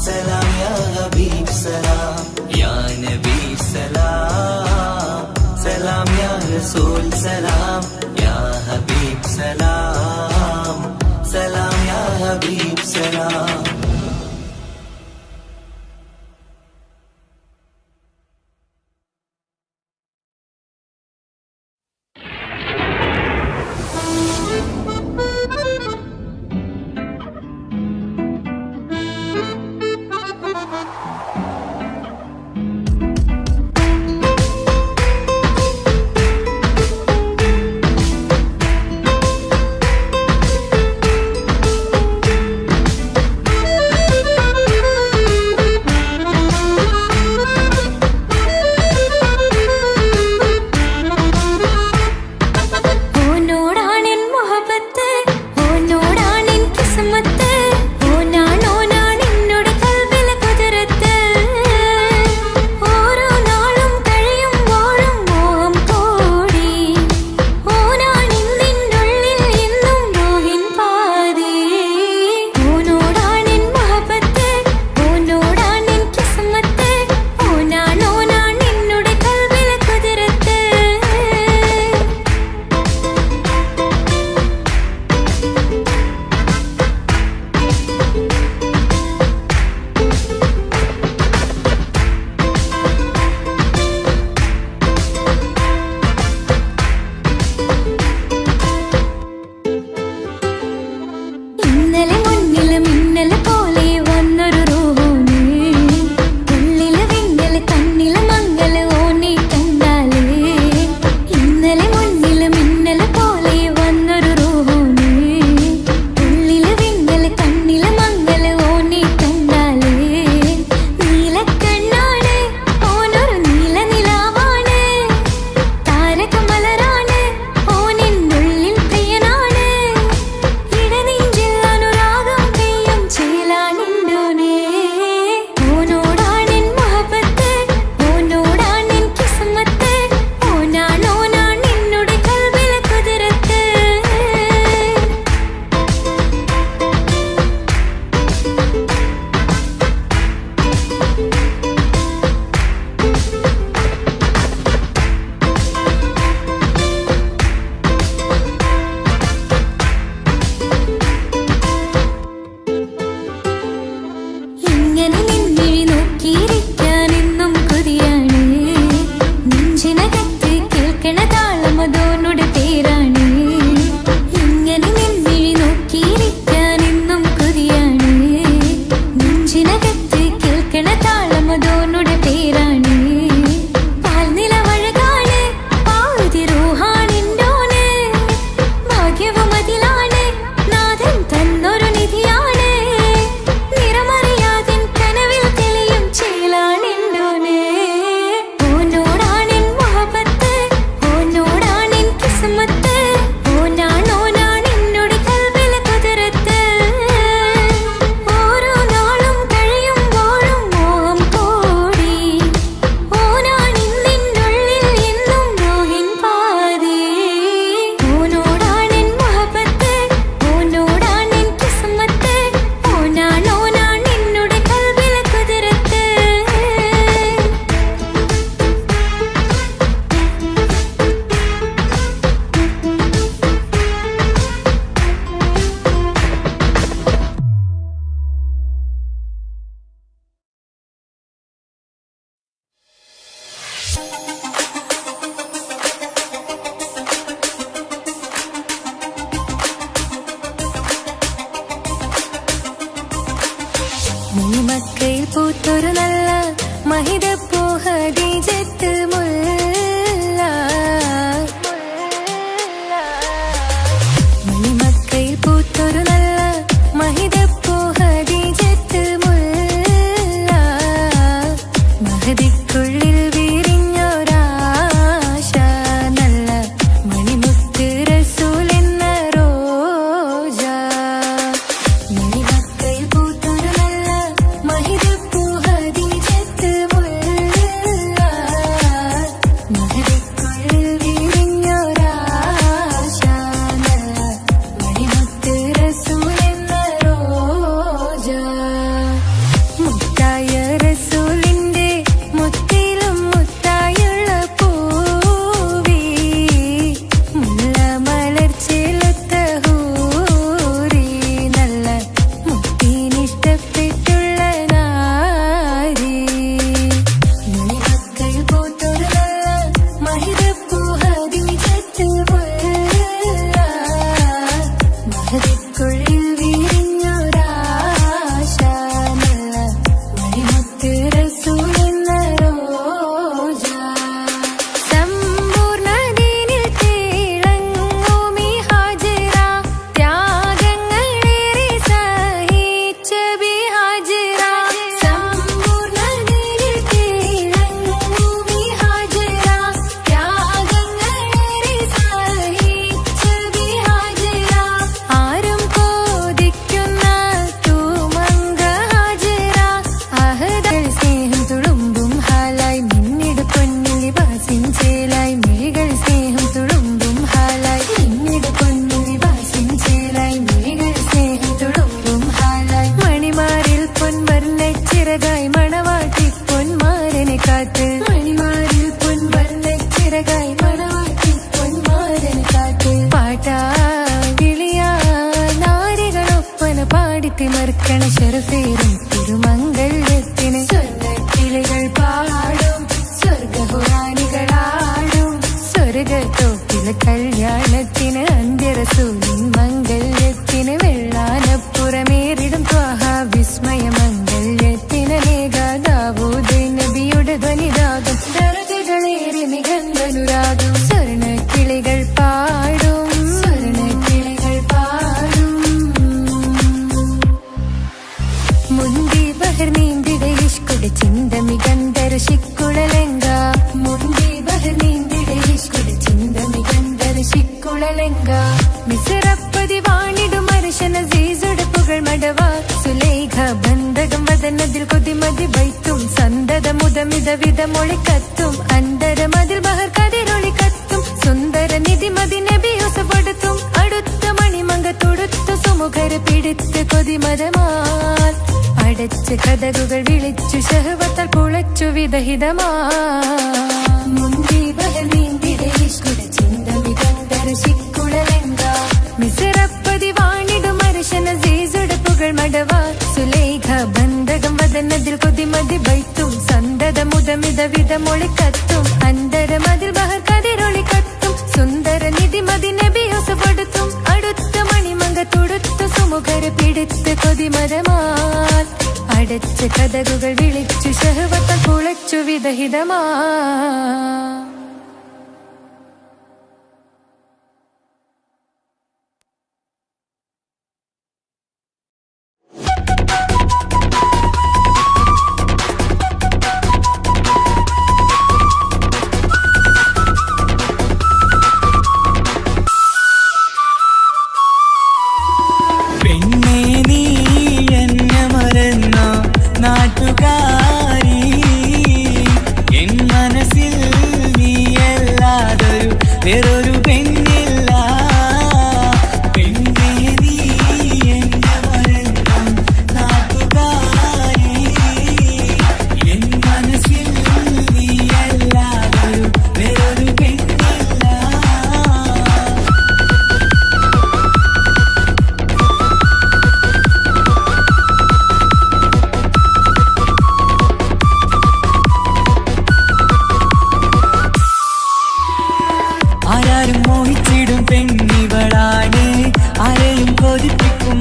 സലാം യാ ഹബീബ് സലാം യാ നബി സലാം സലാം യാ റസൂൽ സലാം യാ ഹബീബ് സലാം സലാം യാ ഹബീബ് സലാം. മക്കയിൽ പൂത്തൊരു നല്ല മഹിതപ്പൂ ഖദീജത്ത് മുല്ല മക്കയിൽ പൂത്തൊരു നല്ല മഹിതപ്പൂ ഖദീജത്ത് മുല്ല കാത്ത് മണിമാരിൽ പൊൻവർണ്ണ ചിറകായി മണവാട്ടി പൊന്മാരൻ കാത്ത് പാട്ടാ വിളിയാ നാരികളൊപ്പന പാടിത്തിമർക്കണ ശരഫേറും തിരുമംഗല്യത്തിന് സ്വർണ്ണക്കിളികൾ പാടും സ്വർഗപുരാണികളാടും സ്വർഗത്തോപ്പിലെ കല്യാണത്തിന് അന്ത്യരസൂലിൻ മംഗല്യത്തിന് വെള്ളാനപ്പുറമേറിടും ത്വാഹ വിസ്മയ മംഗല്യത്തിന് ദാവൂദ് നബിയുടെ ധ്വനിരാഗം ദരജകളേറി മികന്ധനുരാഗം സ്വർണ്ണക്കിളികൾ പാടും സ്വർണ്ണക്കിളികൾ പാടും മുന്തി ബഹർ നീന്തിടെ ഇഷ്കുടെ ചിന്ത മികന്ധര ശിക്കുളലങ്ക മുന്തി ബഹർ നീന്തിടെ ഇഷ്കുടെ ചിന്ത മികന്ധര ശിക്കുളലങ്ക മിസറപ്പതി വാണിടും അർശന സീസുടെ പുകൾ മടവാ സുലൈഖ ബന്ധകം വദനതിൽ കൊതിമതി ബൈത്തും സന്തത മുതമിത വിധമൊളി കത്തും അന്തരമതിൽ ബഹർ കതിരൊളി കത്തും സുന്ദര നിധിമതി നബി യൂസഫെടുത്തും അടുത്ത മണിമങ്ക തൊടുത്ത സുമുഖര് പിടിത്ത് കൊതിമതമാൽ അടച്ച് കഥകുകൾ വിളിച്ചു ശഹവത്താൽ കുളച്ചു വിദഹിതമാ മുന്തി ബഹർ നീന്തിടെ ഇഷ്കുടെ ചിന്ത മികന്ധര ശിക്കുളലങ്ക മിസറപ്പതി വാണിടും അർശന സീസുടെ പുകൾ മടവാ സുലൈഖ ബന്ധകം വദനതിൽ കൊതിമതി ബൈത്തും സന്തത മുതമിത വിധമൊളി കത്തും അന്തരമതിൽ ബഹർ കതിരൊളി കത്തും സുന്ദര നിധിമതി നബി യൂസഫെടുത്തും അടുത്ത മണിമങ്ക തൊടുത്ത സുമുഖര് പിടിത്ത് കൊതിമരമാൽ അടച്ച് കഥകുകൾ വിളിച്ചു ശഹവത്താൽ കുളച്ചു വിദഹിതമാ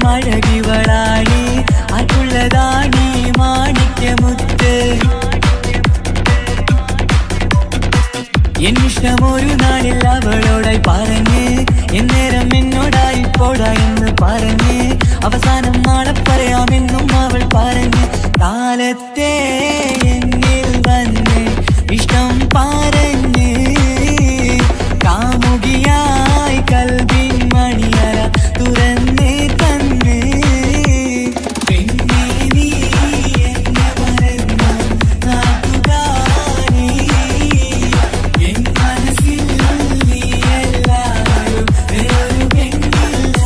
അഴകിവളാണി അതുള്ളതാണി മാണിക്യമുത്ത് എന്നിഷ്ടമൊരു നാളിൽ അവളോടായി പറഞ്ഞ് എന്നേരം എന്നോടായി പോടാ എന്ന് പറഞ്ഞ് അവസാനം നാളെ പറയാമെന്നും അവൾ പറഞ്ഞ് കാലത്തെ എന്നിൽ വന്ന് ഇഷ്ടം പറഞ്ഞ് കാമുകിയായി കൽവിൻ മണിയറ തുറന്ന് തന്ന് പെണ്ണേ നീ എന്നെ മറന്ന നാട്ടുകാരി എൻ മനസ്സിൽ നീ എല്ലാവരും വേറൊരു പെണ്ണില്ല.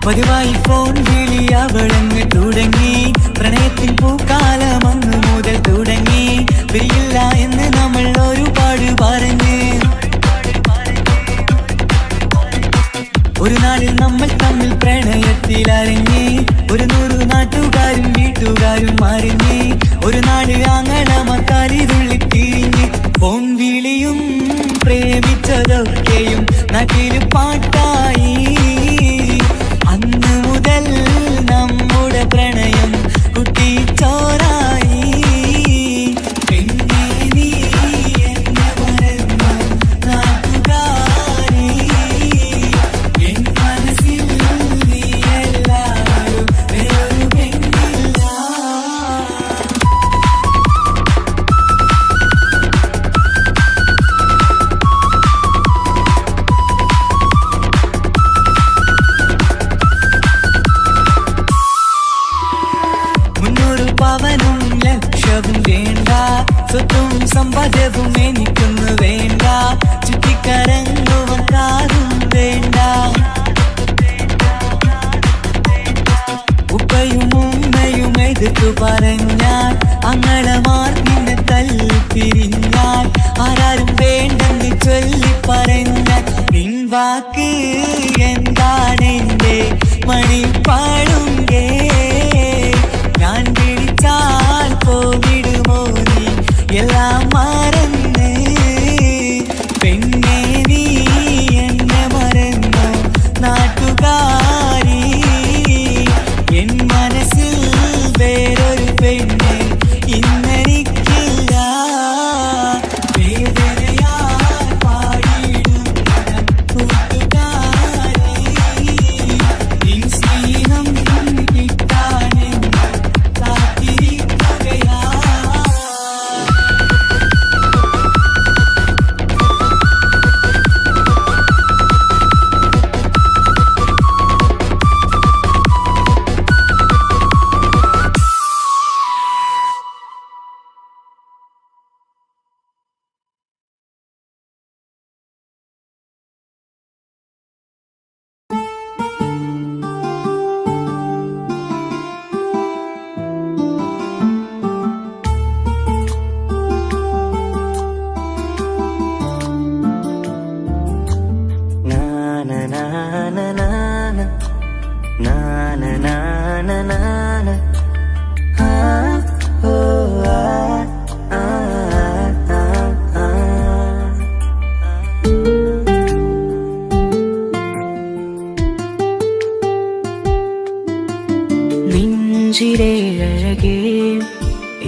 പതിവായി ഫോൺ വിളി അവളങ്ങ് തുടങ്ങി പ്രണയത്തിൻ പൂക്കാലം അന്നു മുതൽ തുടങ്ങി പിരിയില്ല എന്ന് നമ്മൾ ഒരുപാട് പറഞ്ഞ് ഒരു നാളിൽ നമ്മൾ തമ്മിൽ പ്രണയത്തിൽ അറിഞ്ഞ് 100 നാട്ടുകാരും വീട്ടുകാരും അറിഞ്ഞ് ഒരു നാട് ആങ്ങളമക്കാലിതുള്ളി തിരിഞ്ഞ് ഫോൺ വിളിയും പ്രേമിച്ചതൊക്കെയും നാട്ടിൽ പാട്ടായി അന്ന് മുതൽ നമ്മുടെ പ്രണയം കുട്ടിച്ചോറായി പെണ്ണേ നീ എന്നെ മറന്ന നാട്ടുകാരി എൻ മനസ്സിൽ നീ എല്ലാവരും വേറൊരു പെണ്ണില്ല. പവനും ലക്ഷവും വേണ്ട സ്വത്തും സമ്പാദ്യവും എനിക്കൊന്നു വേണ്ട, ചുറ്റിക്കറങ്ങുവാൻ കാറും വേണ്ട. ഉപ്പയും ഉമ്മയും എതിർത്തു പറഞ്ഞാൽ അങ്ങളമാർ നിന്നെ തല്ലിപ്പിരിഞ്ഞാൽ ആരാരും വേണ്ടെന്ന് ചൊല്ലി പറഞ്ഞാൽ നിൻ വാക്ക് എന്താണെന്റെ മണിപ്പാടുങ്കേ. ഞാൻ വിളിച്ചാൽ പോവിടുമോ നീ എല്ലാം മറന്ന്? പെണ്ണെ നീ എന്നെ മറന്നോ നാട്ടുകാരി? എൻ മനസ്സിൽ വേറൊരു പെണ്ണ് ഇന്നെനിക്കില്ല. വേദനയാൽ പാടിയിടുന്ന കൂട്ടുകാരി, നിൻ സ്നേഹം കിട്ടാനെന്ന് കാത്തിരിക്കുകയാ. നെഞ്ചിലെ അഴകേ,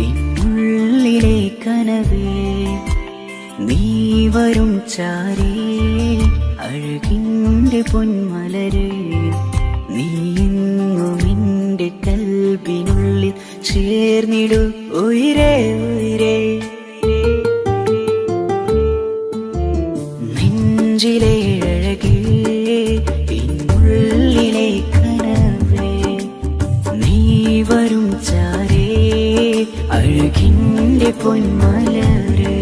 എന്നുള്ളിലെ കനവേ, നീ വരും ചാരേ അഴകിന്റെ പൊന്മലരേ. നീ എന്നും എന്റെ കൽബിനുള്ളിൽ ചേർന്നിടു ഉയിരേ ഉയിരേ. നെഞ്ചിലെ അഴകേ, എന്നുള്ളിലെ കനവേ, നീ വരും ചാരേ അഴകിന്റെ പൊന്മലരേ.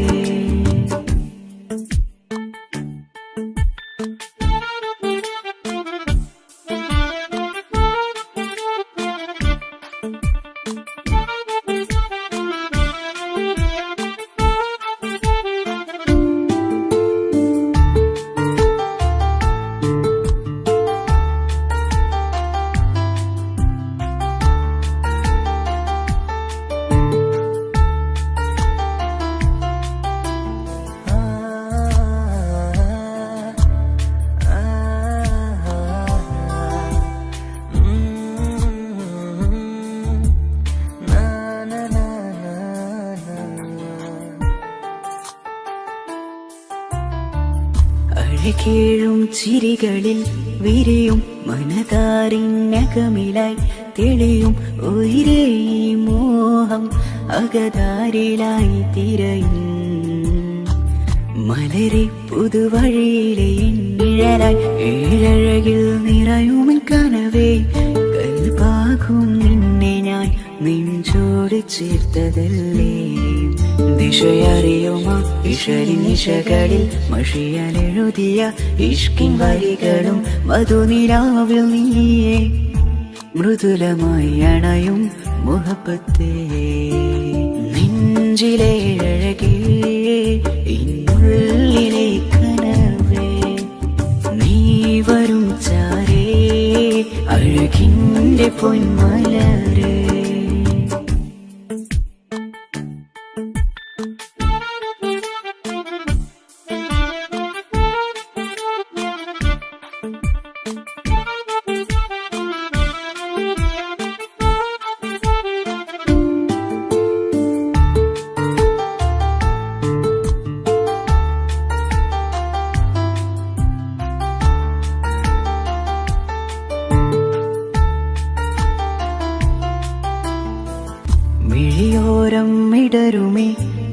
അഴകേഴും ചിരികളിൽ വിരിയും മനതാരിനകമിലായി തെളിയും ഉയിരേ. മോഹം അകതാരിലായി തിരയും മലരെ പുതുവഴിയിലെ നിഴലായി. ഏഴഴകിൽ നിറയുമൻ കനവേ, കൽപാകും നിന്നെ ഞാൻ നെഞ്ചോട് ചേർത്തതല്ലേ. ദിശയറിയുമാ ഇഷലിൻ നിശകളിൽ മഷിയാലെഴുതിയ ഇഷ്കിൻ വരികളും മധുനിലാവിൽ നീയേ മൃദുലമായി അണയും മുഹബത്തേ. നെഞ്ചിലെ അഴകേ, ഇന്നുള്ളിലെ കനവേ, നീ വരും ചാരേ അഴകിന്റെ പൊന്മലരേ. മിഴിയോരം ഇടരുമേ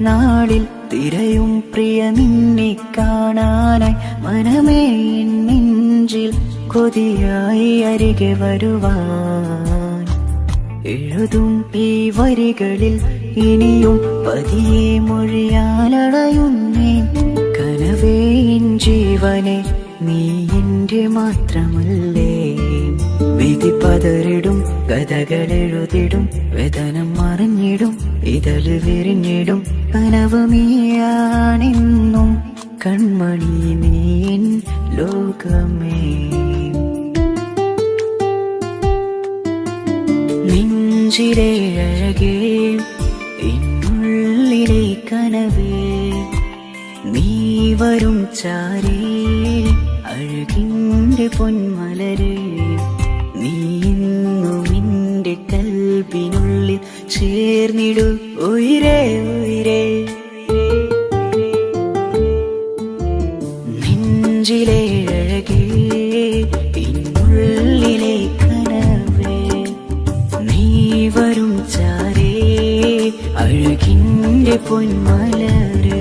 നാളിൽ തിരയും പ്രിയ നിന്നെ കാണാനായി. മനമേ നെഞ്ചിൽ കൊതിയായി അരികെ വരുവാൻ. എഴുതും ഈ വരികളിൽ ഇനിയും പതിയെ മൊഴിയാലടയുന്നേ കനവേ എൻ ജീവനെ നീ എന്റെ മാത്രമല്ലേ വിധി പതറിടും കഥകളെഴുതിടും വേദനം മറിഞ്ഞിടും ഇതള് വിരിഞ്ഞിടും കനവ് നീയാണെന്നും കൺമണി നീ എൻ ലോകമേ നെഞ്ചിലെ അഴകേ എന്നുള്ളിലെ കനവേ നീ വരും ചാരേ അഴകിന്റെ പൊന്മലരേ നീ ഇന്നും എന്റെ കൽബിനുള്ളിൽ ചേർന്നിടു ഉയിരേ ഉയിരേ നെഞ്ചിലെ അഴകേ എന്നുള്ളിലെ കനവേ നീ വരും ചാരേ അഴകിന്റെ പൊന്മലരേ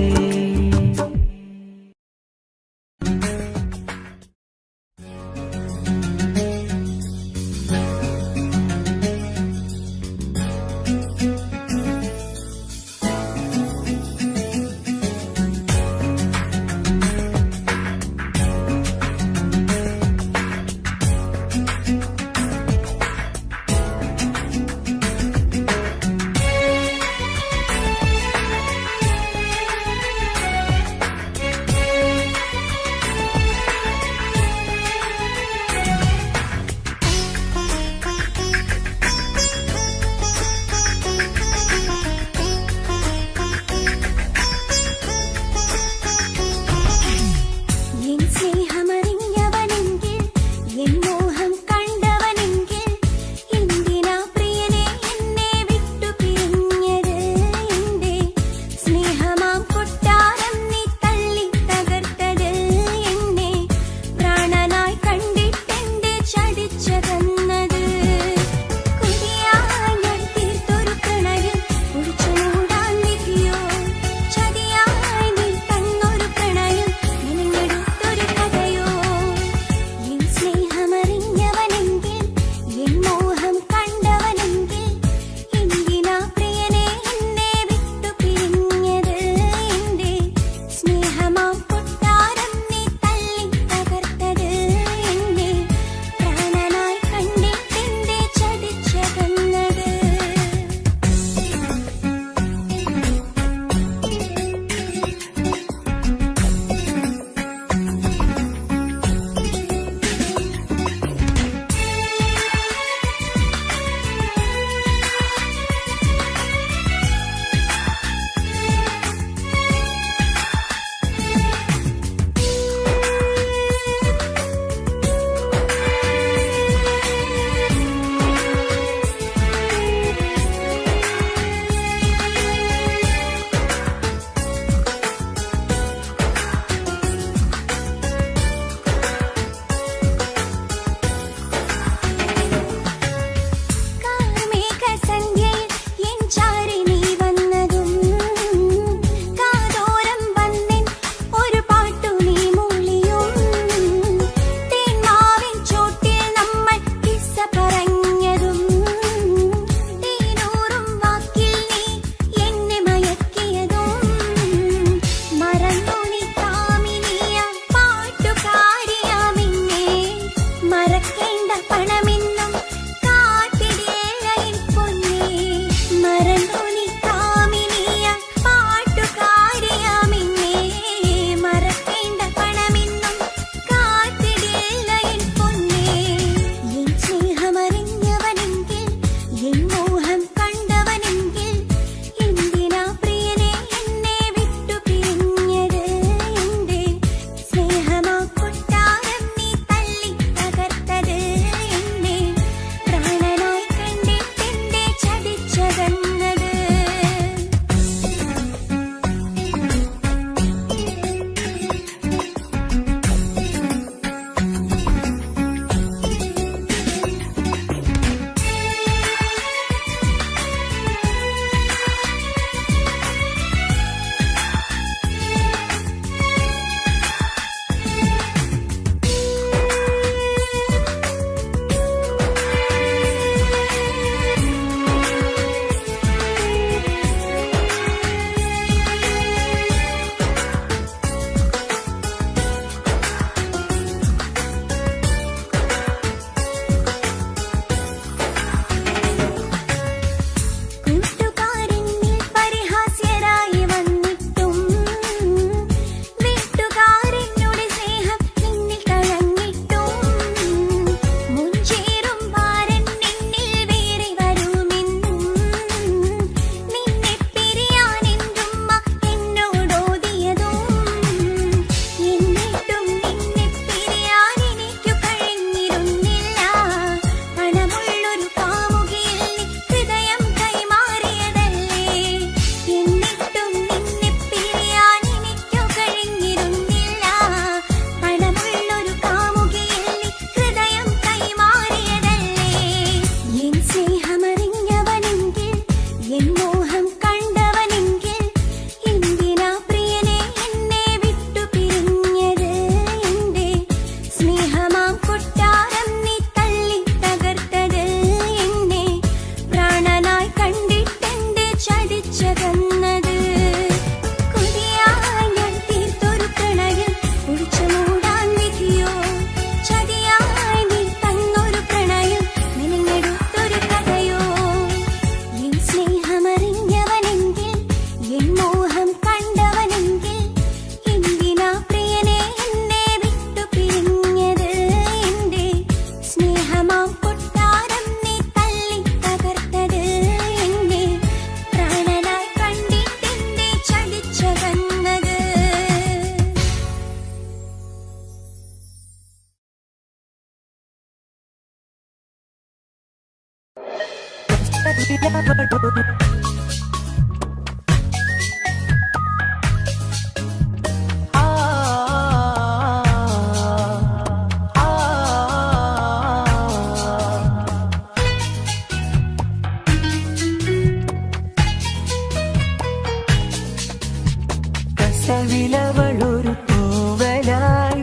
കസവിലവളൊരു തൂവലായി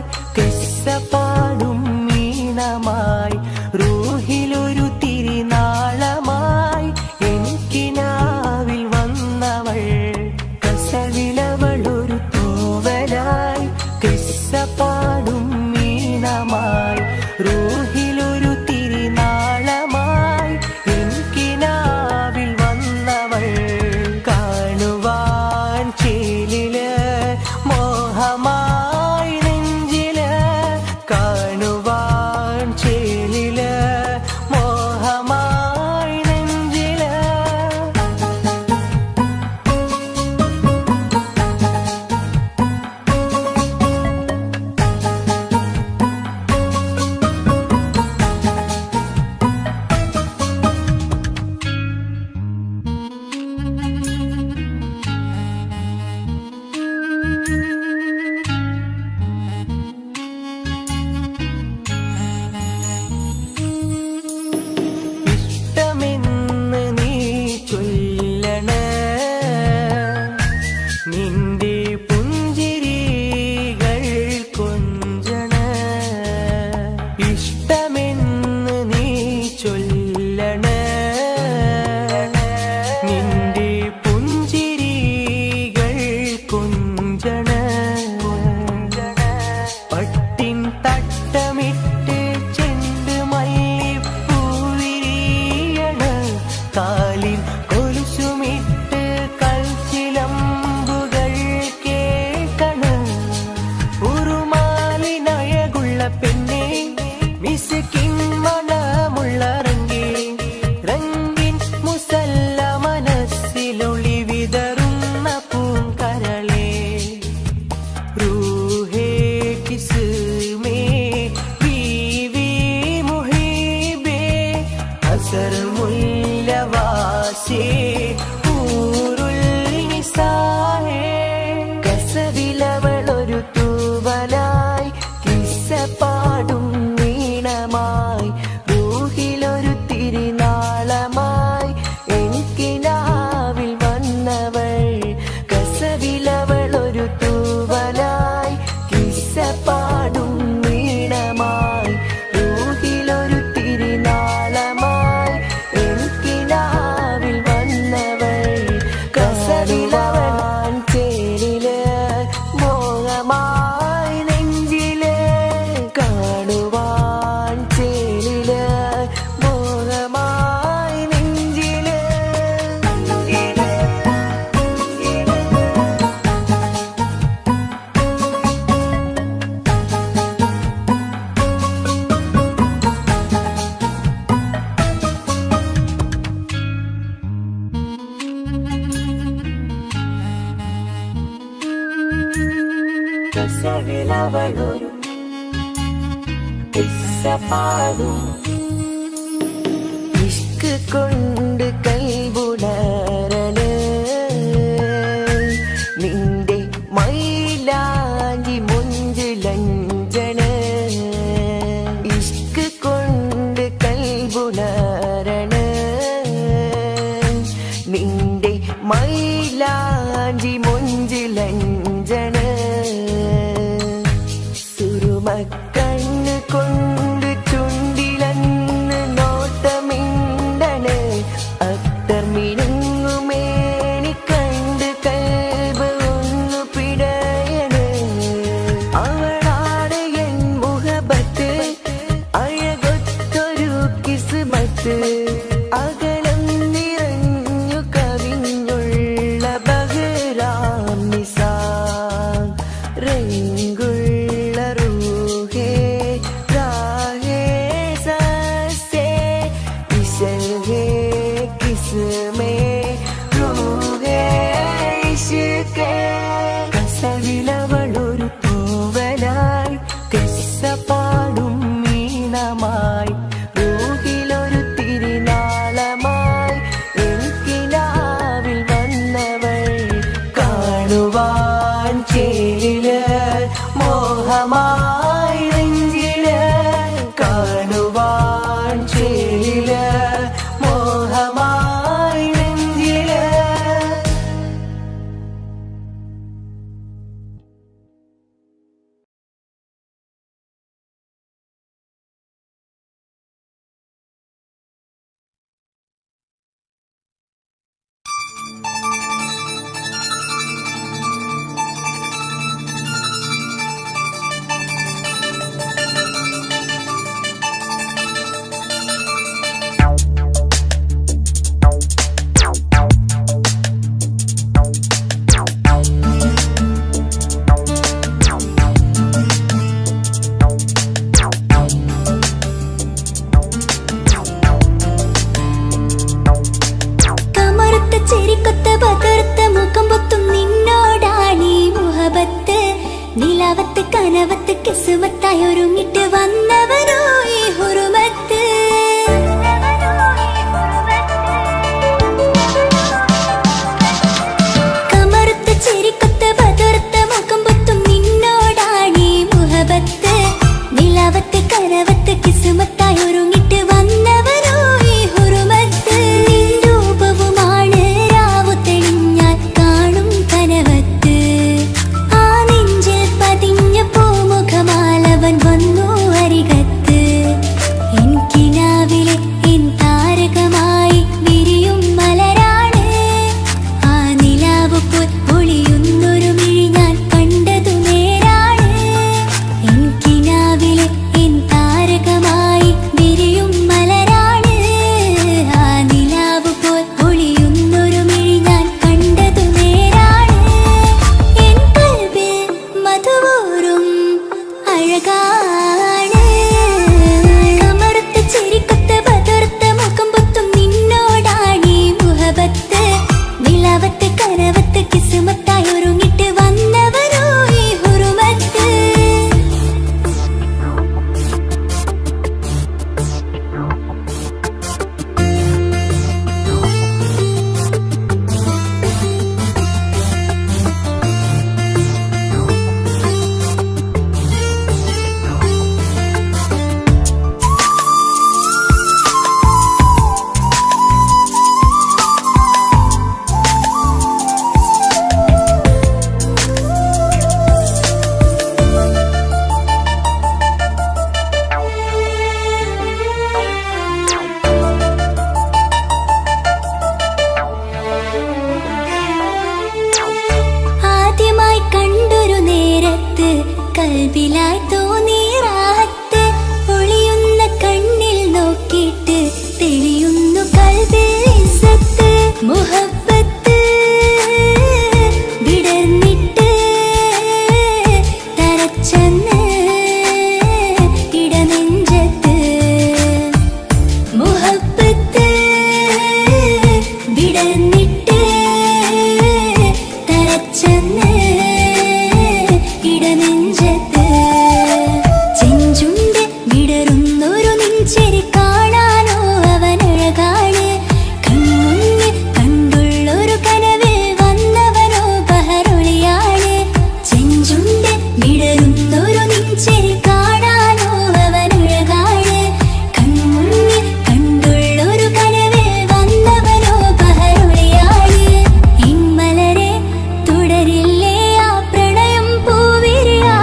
പാടും മീനമായി റൂഹിലൊരു തിരിനാളമായി എനിക്കിനാവിൽ വന്നവൾ കസവിലവളൊരു തൂവലായി പാടും മീനമായി റൂഹിലൊരു തിരിനാളമായി എനിക്കിനാവിൽ വന്നവൾ കാണുവാൻ ചേലില് മോഹമായി നെഞ്ചില് കാണുവാൻ ചേലില് മോഹമായി നെഞ്ചില് ഇഷ്ടമെന്ന് നീ ചൊല്ലണേ നിന്റെ പുഞ്ചിരികൾ കൊഞ്ചണേ ഇഷ്ടമെന്ന് നീ ചൊല്ലണേ നിന്റെ പുഞ്ചിരികൾ കൊഞ്ചണേ പട്ടിൻ തട്ടമിട്ട് ചെണ്ട് മല്ലിപ്പൂവിരിയണ് കാലിൽ കൊലുസുമിട്ട് കൽച്ചിലമ്പുകൾ കേൾക്കണ് ഉറുമാലിനഴകുള്ള പെണ്ണെ മിസ്കിൻ മണമുള്ള റംഗിൻ മുസല്ല മനസ്സിലൊളി വിതറുന്ന പൂങ്കരളേ रूहे किस्में बीवी मुहिबे असर मुल्लवासे ഊറുൽ നിസാഹേ കസവിലവളൊരു തൂവലായി കിസ്സപ്പാടും വീണമായി റൂഹിലൊരു തിരിനാളമായി എനിക്കിനാവിൽ വന്നവൾ കസവിലവളൊരു തൂവലായി കിസ്സപ്പാടും വീണമായി റൂഹിലൊരു തിരിനാളമായി എനിക്കിനാവിൽ വന്നവൾ കസവിലവൻ ചേരില് മോഹമായി നെഞ്ചില് കാണുവാൻ ചേരില് മോഹമായി നെഞ്ചില് കസവിലവളൊരു പാടും ഇഷ്ക് കൊണ്ട് കൈവുണരല് നിന്റെ മൈലാഞ്ചി മുഞ്ചിലഞ്ചണ് ഇഷ്ക് കൊണ്ട് കൈവുണരണ് നിന്റെ മൈലാഞ്ചി മുഞ്ചിലഞ്ചണ് സുറുമക്കണ്ണ് കൊണ്ട് ചുണ്ടിലന്ന് നോട്ടമിണ്ടണ് അത്തർ മിനുങ്ങുമേനി കണ്ട് കൽബ് ഒന്നു പിടയണ് അവളാണ് എൻ മുഹബത്ത് അഴകൊത്തൊരു കിസ്മത്ത് അകലം നിറഞ്ഞു കവിഞ്ഞുള്ള ബഹ്റാ കിസ്മത്തായി ഒരുങ്ങിട്ട് വന്നവരോ ഈ ഹുറുമത്ത്. കമറുത്ത ചെരിക്കൊത്ത ബദർത്ത മുഖം പൊത്തും നിന്നോടാണീ മുഹബത്ത്. നിലാവത്ത് കനവത്ത് കിസ്മത്തായി ഒരുങ്ങിട്ട് വന്നവരോ ഈ ഹുറുമത്ത്. നിൻ രൂപവുമാണ് രാവു തെളിഞ്ഞാൽ കാണും കനവത്ത്. ആ നെഞ്ചിൽ പതിഞ്ഞ പൂമുഖമാലവൻ വന്നു അരികത്ത്. എൻ കിനാവിലെ എൻ താരകമായി വിരിയും മലരാണ്. ആ നിലാവ് പോൽ ഒളിയുന്നൊരു മിഴി ഞാൻ കണ്ടതു നേരാണ്. എൻ കിനാവിലെ എൻ താരകമായി വിരിയും മലരാണ്. ആ നിലാവ് പോൽ ഒളിയുന്നൊരു മിഴി ഞാൻ കണ്ടതു നേരാണ്. എൻ കൽബിൽ മധുവൂറും അഴകാണ്. കമറുത്ത ചിരിക്കൊത്ത ബദർത്ത മുഖം പൊത്തും നിന്നോടാണീ മുഹബത്ത്. നിലാവത്ത് കനവത്ത് കിസ്മത്തായി ഒരുങ്ങിട്ട് വന്നവരോ ഈ ഹുറുമത്ത്. ആദ്യമായി കണ്ടൊരു നേരത്ത് കൽബിലായി തോന്നി റാഹത്ത്. ഒളിയുന്ന കണ്ണിൽ നോക്കിയിട്ട് തെളിയുന്നു കൽബിൽ ഇസ്സത്ത്. മുഹബ്ബത്ത് വിടർന്നിട്ട് തരച്ചെന്ന് ഇടനെഞ്ചത്ത്. മുഹബ്ബത്ത് വിടർന്നിട്ട് തരച്ചെന്ന് ഇടനെഞ്ചത്ത്. ചെഞ്ചുണ്ട് വിടരുന്നൊരു നെഞ്ചിരി കാണാനോ അവനഴകാണ്. കൺമുന്നിൽ കണ്ടുള്ളൊരു കനവിൽ വന്നവനോ ബഹറൊളിയാണ്. ചെഞ്ചുണ്ട് വിടരുന്നൊരു നെഞ്ചിരി കാണാനോ അവനഴകാണ്. കൺമുന്നിൽ കണ്ടുള്ളൊരു കനവിൽ വന്നവനോ ബഹറൊളിയാണ്. ഇൻമലരെ തുടരില്ലേ ആ പ്രണയം പൂവിരിയാ.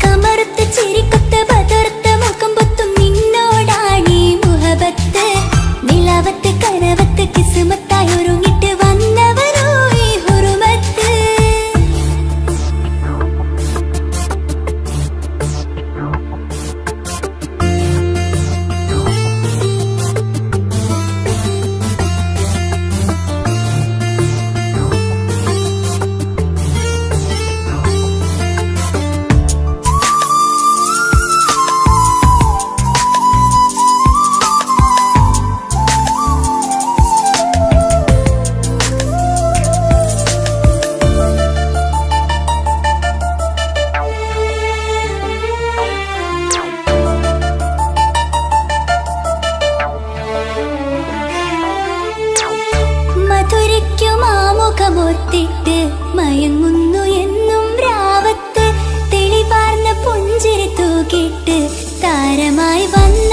കമറുത്ത ചിരിക്കൊത്ത ബദർത്ത മുഖം പൊത്തും നിന്നോടാണീ മുഹബത്ത്. നിലാവത്ത് കനവത്ത് കിസ്മത്തായി ഒരുങ്ങിട്ട് വന്നവരോ ഈ ഹുറുമത്ത്. മധുരയ്ക്കും ആമുഖമൊത്തിട്ട് മയങ്ങുന്നു എന്നും രാവത്ത്. തെളിവാർന്ന പുഞ്ചിരി തൂക്കിട്ട് താരമായി വന്നു